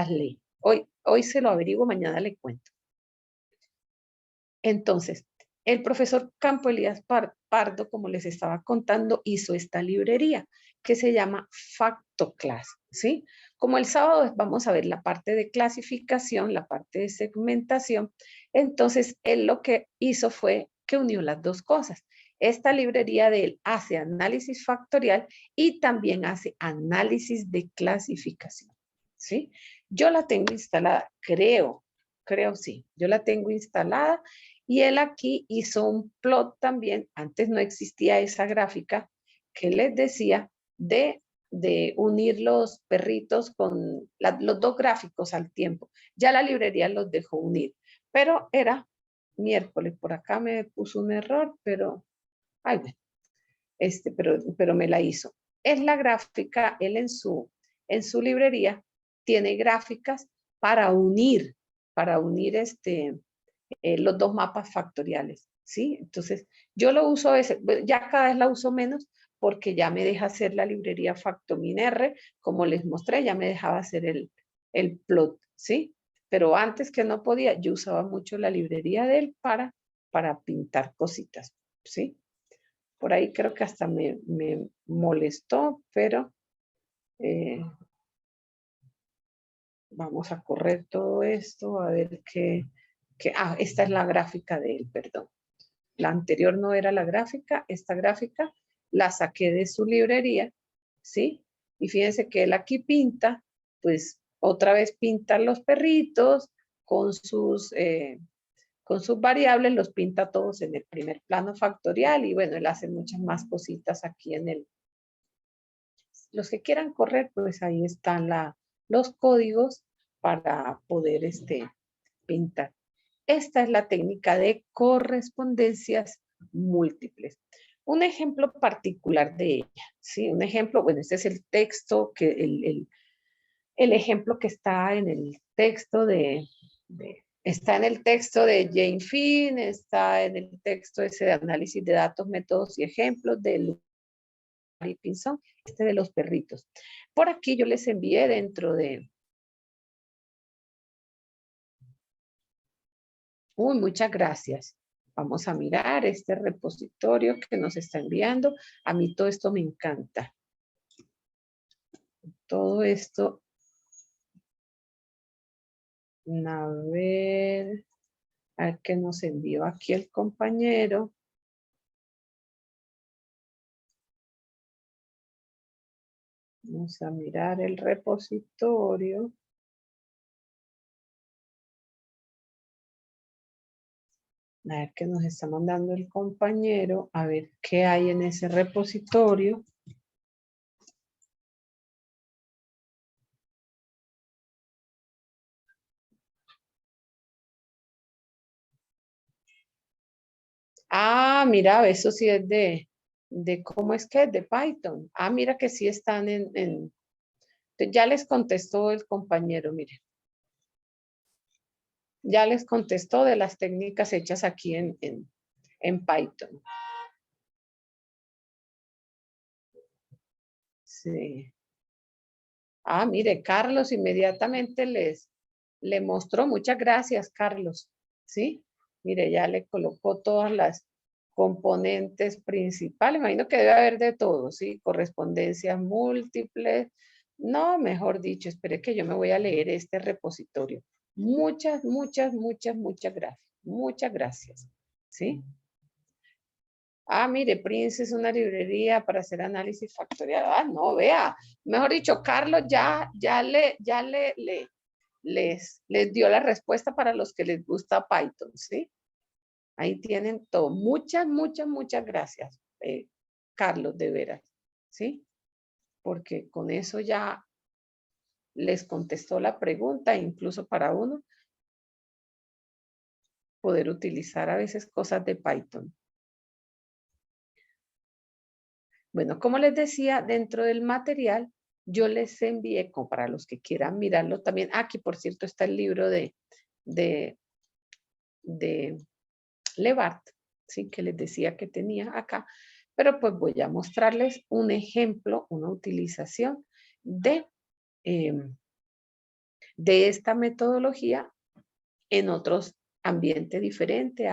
Speaker 2: lee. Hoy se lo averiguo, mañana le cuento. Entonces, el profesor Campo Elías Pardo, como les estaba contando, hizo esta librería que se llama FactoClass, ¿sí? Como el sábado vamos a ver la parte de clasificación, la parte de segmentación, entonces él lo que hizo fue que unió las dos cosas. Esta librería de él hace análisis factorial y también hace análisis de clasificación, ¿sí? Yo la tengo instalada, creo sí, yo la tengo instalada y él aquí hizo un plot también, antes no existía esa gráfica que les decía de unir los perritos con los dos gráficos al tiempo. Ya la librería los dejó unir, pero era miércoles, por acá me puso un error, pero, ay, bueno, pero me la hizo. Es la gráfica, él en su librería tiene gráficas para unir los dos mapas factoriales, ¿sí? Entonces, yo lo uso a veces, ya cada vez la uso menos porque ya me deja hacer la librería FactominR, como les mostré, ya me dejaba hacer el plot, ¿sí? Pero antes que no podía, yo usaba mucho la librería de él para pintar cositas, ¿sí? Por ahí creo que hasta me molestó, pero vamos a correr todo esto, a ver esta es la gráfica de él, perdón. La anterior no era la gráfica, esta gráfica la saqué de su librería, ¿sí? Y fíjense que él aquí pinta, pues otra vez pinta los perritos con con sus variables, los pinta todos en el primer plano factorial y bueno, él hace muchas más cositas aquí en el. Los que quieran correr, pues ahí están los códigos para poder pintar. Esta es la técnica de correspondencias múltiples. Un ejemplo particular de ella, ¿sí? Un ejemplo, bueno, este es el texto, el ejemplo que está en el texto está en el texto de Jane Finn, está en el texto ese de análisis de datos, métodos y ejemplos de Larry Pinson, de los perritos. Por aquí yo les envié dentro de. Uy, muchas gracias. Vamos a mirar este repositorio que nos está enviando. A mí todo esto me encanta. todo esto, a ver qué nos envió aquí el compañero. Vamos a mirar el repositorio. A ver qué nos está mandando el compañero. A ver qué hay en ese repositorio. Ah, mira, eso sí es ¿cómo es que? De Python. Ah, mira que sí están ya les contestó el compañero, mire. Ya les contestó de las técnicas hechas aquí en Python. Sí. Ah, mire, Carlos inmediatamente le mostró. Muchas gracias, Carlos. ¿Sí? Mire, ya le colocó todas las componentes principales. Imagino que debe haber de todo, ¿sí? Correspondencias múltiples. No, mejor dicho, espere que yo me voy a leer este repositorio. Muchas, muchas, muchas, muchas gracias. Muchas gracias. ¿Sí? Ah, mire, Prince es una librería para hacer análisis factorial. Ah, no, vea. Mejor dicho, Carlos les dio la respuesta para los que les gusta Python, ¿sí? Ahí tienen todo. Muchas, muchas, muchas gracias, Carlos, de veras, ¿sí? Porque con eso ya les contestó la pregunta, incluso para uno poder utilizar a veces cosas de Python. Bueno, como les decía, dentro del material yo les envié, como para los que quieran mirarlo también. Aquí, por cierto, está el libro de Levart, ¿sí? Que les decía que tenía acá. Pero pues voy a mostrarles un ejemplo, una utilización de esta metodología en otros ambientes diferentes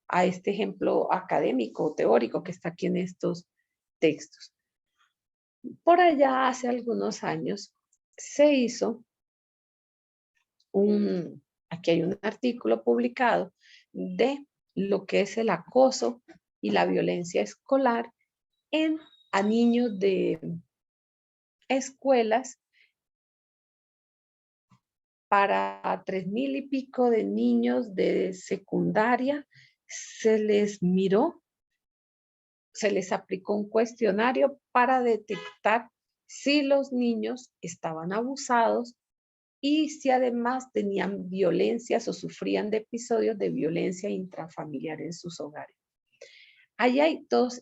Speaker 2: a este ejemplo académico o teórico que está aquí en estos textos. Por allá hace algunos años se hizo aquí hay un artículo publicado de lo que es el acoso y la violencia escolar a niños de escuelas. Para 3,000 y pico de niños de secundaria se les miró, se les aplicó un cuestionario para detectar si los niños estaban abusados y si además tenían violencias o sufrían de episodios de violencia intrafamiliar en sus hogares. Ahí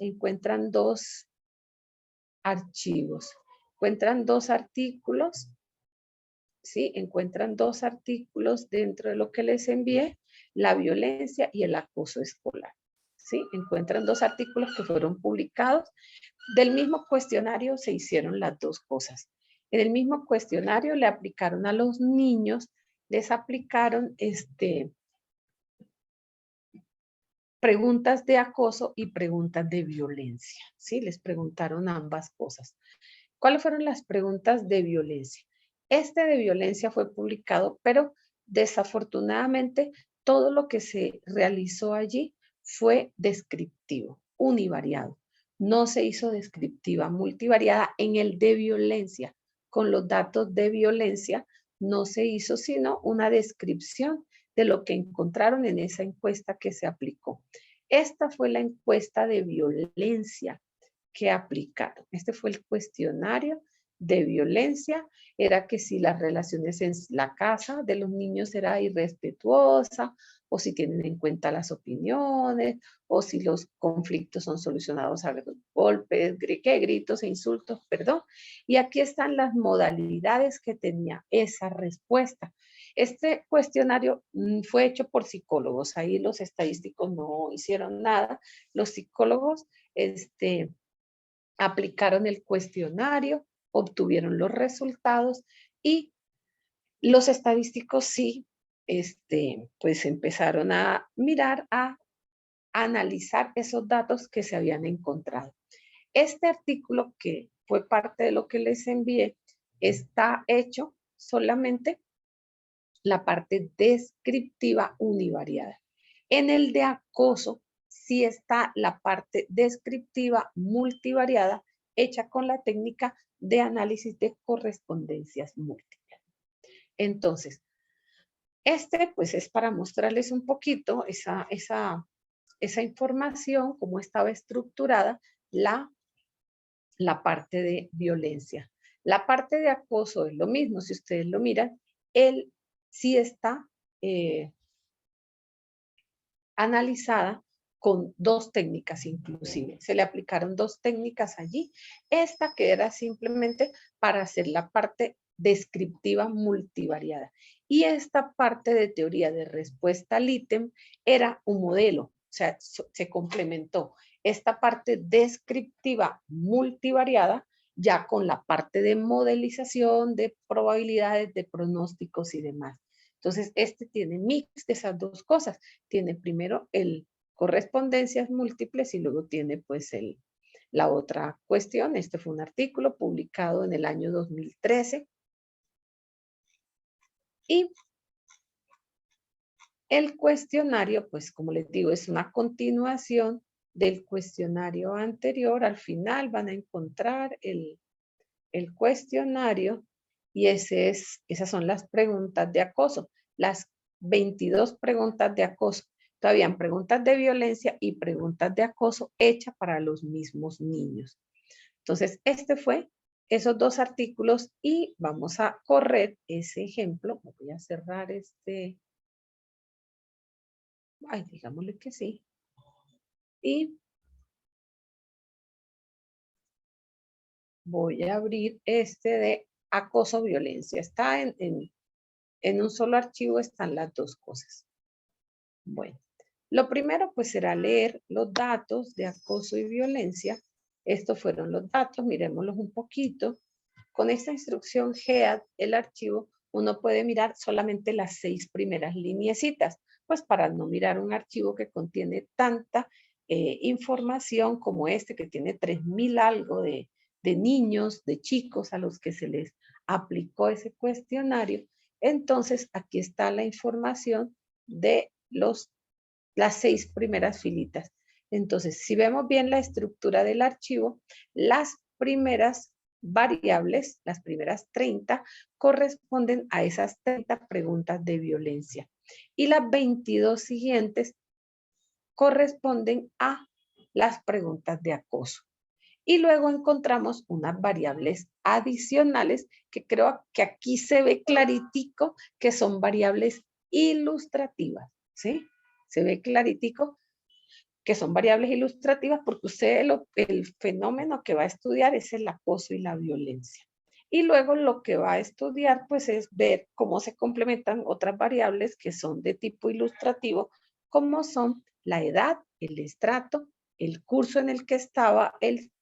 Speaker 2: encuentran dos archivos, encuentran dos artículos, ¿sí? Encuentran dos artículos dentro de lo que les envié, la violencia y el acoso escolar, ¿sí? Encuentran dos artículos que fueron publicados. Del mismo cuestionario se hicieron las dos cosas. En el mismo cuestionario le aplicaron a los niños, les aplicaron preguntas de acoso y preguntas de violencia, ¿sí? Les preguntaron ambas cosas. ¿Cuáles fueron las preguntas de violencia? De violencia fue publicado, pero desafortunadamente todo lo que se realizó allí fue descriptivo, univariado. No se hizo descriptiva multivariada. En el de violencia, con los datos de violencia, no se hizo sino una descripción de lo que encontraron en esa encuesta que se aplicó. Esta fue la encuesta de violencia que aplicaron. Este fue el cuestionario de violencia. Era que si las relaciones en la casa de los niños era irrespetuosa, o si tienen en cuenta las opiniones, o si los conflictos son solucionados a golpes, gritos e insultos, perdón. Y aquí están las modalidades que tenía esa respuesta. Este cuestionario fue hecho por psicólogos. Ahí los estadísticos no hicieron nada. Los psicólogos, aplicaron el cuestionario, obtuvieron los resultados y los estadísticos sí, pues empezaron a mirar, a analizar esos datos que se habían encontrado. Este artículo, que fue parte de lo que les envié, está hecho solamente la parte descriptiva univariada. En el de acoso sí está la parte descriptiva multivariada hecha con la técnica de análisis de correspondencias múltiples. Entonces, pues es para mostrarles un poquito esa información, cómo estaba estructurada la parte de violencia. La parte de acoso es lo mismo, si ustedes lo miran, él sí está analizada con dos técnicas inclusive. Se le aplicaron dos técnicas allí. Esta que era simplemente para hacer la parte descriptiva multivariada. Y esta parte de teoría de respuesta al ítem era un modelo, o sea, se complementó esta parte descriptiva multivariada ya con la parte de modelización, de probabilidades, de pronósticos y demás. Entonces, este tiene mix de esas dos cosas. Tiene primero el correspondencias múltiples y luego tiene pues la otra cuestión. Este fue un artículo publicado en el año 2013. Y el cuestionario, pues como les digo, es una continuación del cuestionario anterior. Al final van a encontrar el cuestionario y esas son las preguntas de acoso, las 22 preguntas de acoso. Todavía preguntas de violencia y preguntas de acoso hechas para los mismos niños. Entonces, este fue esos dos artículos y vamos a correr ese ejemplo. Voy a cerrar digámosle que sí. Y voy a abrir de acoso violencia. Está en un solo archivo, están las dos cosas. Bueno, lo primero pues será leer los datos de acoso y violencia. Estos fueron los datos, miremoslos un poquito. Con esta instrucción GEAD, el archivo, uno puede mirar solamente las 6 primeras lineecitas, pues para no mirar un archivo que contiene tanta información como que tiene 3000 algo de niños, de chicos a los que se les aplicó ese cuestionario. Entonces, aquí está la información de las 6 primeras filitas. Entonces, si vemos bien la estructura del archivo, las primeras variables, las primeras 30, corresponden a esas 30 preguntas de violencia. Y las 22 siguientes corresponden a las preguntas de acoso. Y luego encontramos unas variables adicionales que creo que aquí se ve claritico que son variables ilustrativas, ¿sí? Se ve claritico que son variables ilustrativas porque usted el fenómeno que va a estudiar es el acoso y la violencia. Y luego lo que va a estudiar pues es ver cómo se complementan otras variables que son de tipo ilustrativo, como son la edad, el estrato, el curso en el que estaba el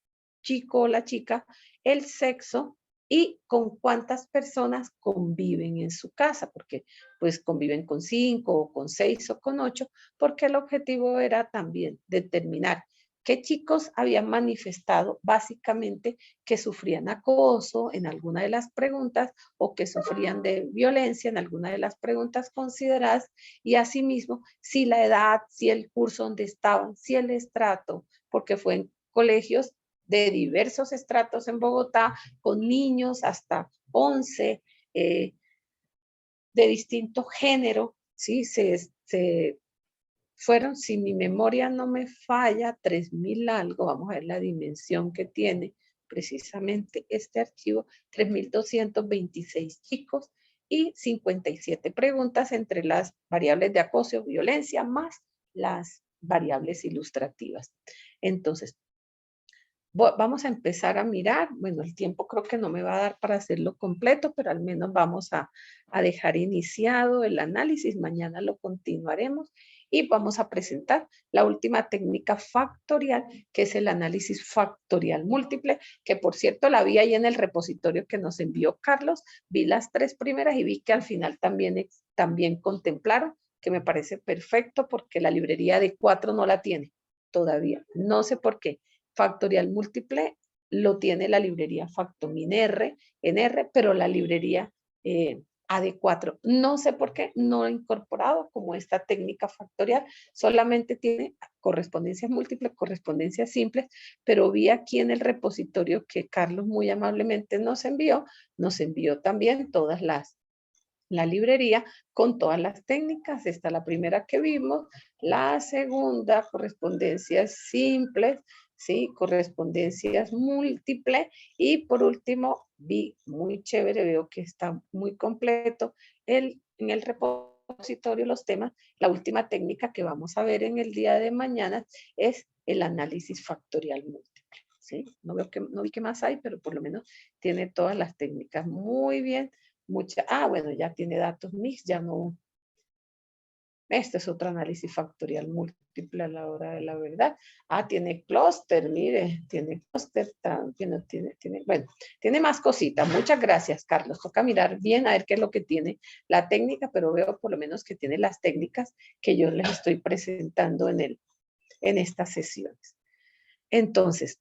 Speaker 2: chico o la chica, el sexo y con cuántas personas conviven en su casa, porque pues conviven con 5 o con 6 o con 8, porque el objetivo era también determinar qué chicos habían manifestado básicamente que sufrían acoso en alguna de las preguntas o que sufrían de violencia en alguna de las preguntas consideradas y asimismo si la edad, si el curso donde estaban, si el estrato, porque fue en colegios de diversos estratos en Bogotá, con niños hasta 11, de distinto género, ¿sí? Fueron, si mi memoria no me falla, 3000 algo, vamos a ver la dimensión que tiene precisamente este archivo, 3226 chicos y 57 preguntas entre las variables de acoso y violencia más las variables ilustrativas. Entonces, vamos a empezar a mirar, bueno, el tiempo creo que no me va a dar para hacerlo completo, pero al menos vamos a dejar iniciado el análisis, mañana lo continuaremos y vamos a presentar la última técnica factorial, que es el análisis factorial múltiple, que por cierto la vi ahí en el repositorio que nos envió Carlos, vi las 3 primeras y vi que al final también contemplaron, que me parece perfecto porque la librería de 4 no la tiene todavía, no sé por qué. Factorial múltiple lo tiene la librería Factomin R, en R, pero la librería AD4. No sé por qué no he incorporado como esta técnica factorial, solamente tiene correspondencias múltiples, correspondencias simples, pero vi aquí en el repositorio que Carlos muy amablemente nos envió también todas la librería con todas las técnicas. Esta es la primera que vimos, la segunda, correspondencias simples, ¿sí? Correspondencias múltiples, y por último, vi muy chévere, veo que está muy completo en el repositorio los temas. La última técnica que vamos a ver en el día de mañana es el análisis factorial múltiple, ¿sí? No vi qué más hay, pero por lo menos tiene todas las técnicas muy bien. Bueno, ya tiene datos mix, ya no. Este es otro análisis factorial múltiple a la hora de la verdad. Tiene clúster, mire, tiene clúster, bueno, tiene más cositas. Muchas gracias, Carlos. Toca mirar bien a ver qué es lo que tiene la técnica, pero veo por lo menos que tiene las técnicas que yo les estoy presentando en estas sesiones. Entonces,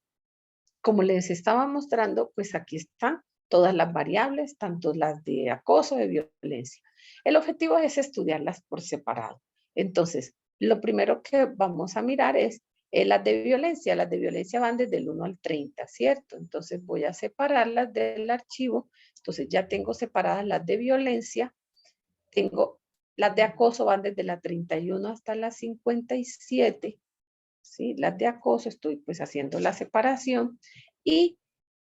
Speaker 2: como les estaba mostrando, pues aquí están todas las variables, tanto las de acoso, de violencia. El objetivo es estudiarlas por separado. Entonces, lo primero que vamos a mirar es las de violencia. Las de violencia van desde el 1 al 30, ¿cierto? Entonces voy a separarlas del archivo. Entonces ya tengo separadas las de violencia. Tengo las de acoso, van desde la 31 hasta la 57. ¿Sí? Las de acoso estoy pues haciendo la separación, y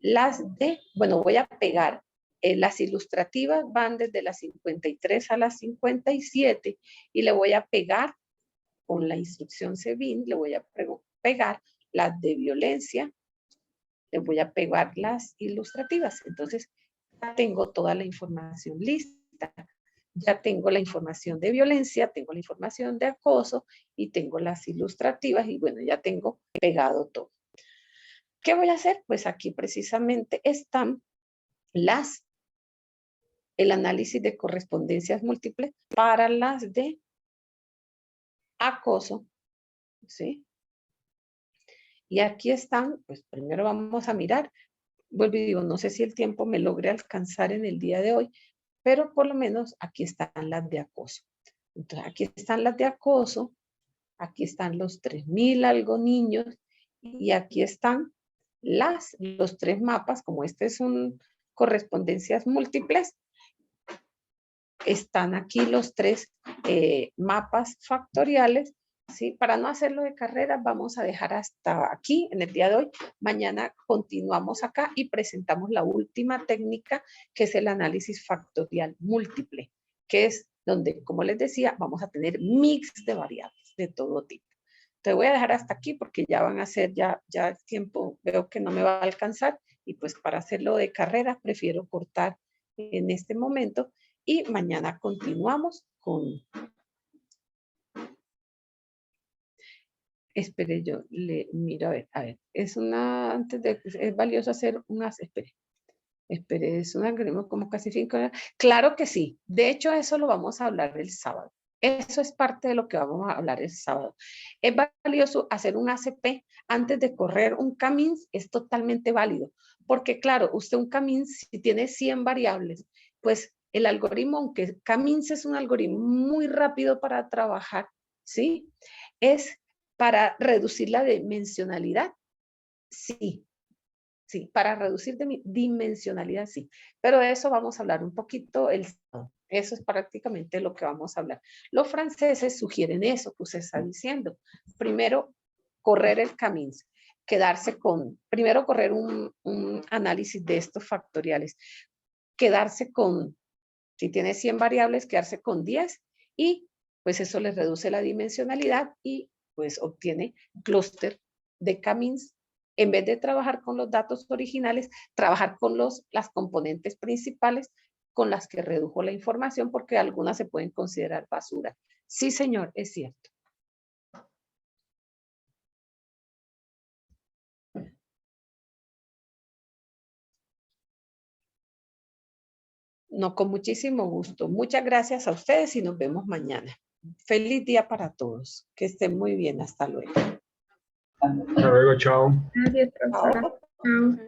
Speaker 2: las de, bueno, voy a pegar, las ilustrativas van desde las 53 a las 57, y le voy a pegar con la instrucción SEBIN, le voy a pegar las de violencia, le voy a pegar las ilustrativas. Entonces ya tengo toda la información lista. Ya tengo la información de violencia, tengo la información de acoso y tengo las ilustrativas, y bueno, ya tengo pegado todo. ¿Qué voy a hacer? Pues aquí precisamente están el análisis de correspondencias múltiples para las de acoso, ¿sí? Y aquí están, pues primero vamos a mirar, vuelvo y digo, no sé si el tiempo me logre alcanzar en el día de hoy, pero por lo menos aquí están las de acoso. Entonces, aquí están las de acoso, aquí están los 3,000 algo niños, y aquí están los 3 mapas. Como este es un correspondencias múltiples, están aquí los 3 mapas factoriales, ¿sí? Para no hacerlo de carrera, vamos a dejar hasta aquí en el día de hoy. Mañana continuamos acá y presentamos la última técnica, que es el análisis factorial múltiple, que es donde, como les decía, vamos a tener mix de variables de todo tipo. Te voy a dejar hasta aquí porque ya van a ser, ya el tiempo veo que no me va a alcanzar, y pues para hacerlo de carrera prefiero cortar en este momento, y mañana continuamos con... Espere, yo le miro, a ver, es una, antes de, es valioso hacer unas, espere, es un algoritmo como clasificar. Claro que sí, de hecho eso lo vamos a hablar el sábado. Eso es parte de lo que vamos a hablar el sábado. Es valioso hacer un ACP antes de correr un K-means, es totalmente válido, porque claro, usted un K-means, si tiene 100 variables, pues el algoritmo, aunque K-means es un algoritmo muy rápido para trabajar, ¿sí? Es para reducir la dimensionalidad, sí. Sí, para reducir dimensionalidad, sí. Pero de eso vamos a hablar un poquito el sábado. Eso es prácticamente lo que vamos a hablar. Los franceses sugieren eso que usted está diciendo. Primero, correr el camino. Primero correr un análisis de estos factoriales. Quedarse con, si tiene 100 variables, quedarse con 10, y pues eso les reduce la dimensionalidad y pues obtiene clúster de K-means. En vez de trabajar con los datos originales, trabajar con las componentes principales con las que redujo la información, porque algunas se pueden considerar basura. Sí, señor, es cierto. No, con muchísimo gusto. Muchas gracias a ustedes y nos vemos mañana. Feliz día para todos. Que estén muy bien. Hasta luego.
Speaker 1: Hasta luego, chao.
Speaker 3: Gracias, profesora.
Speaker 2: Chao.
Speaker 3: Chao.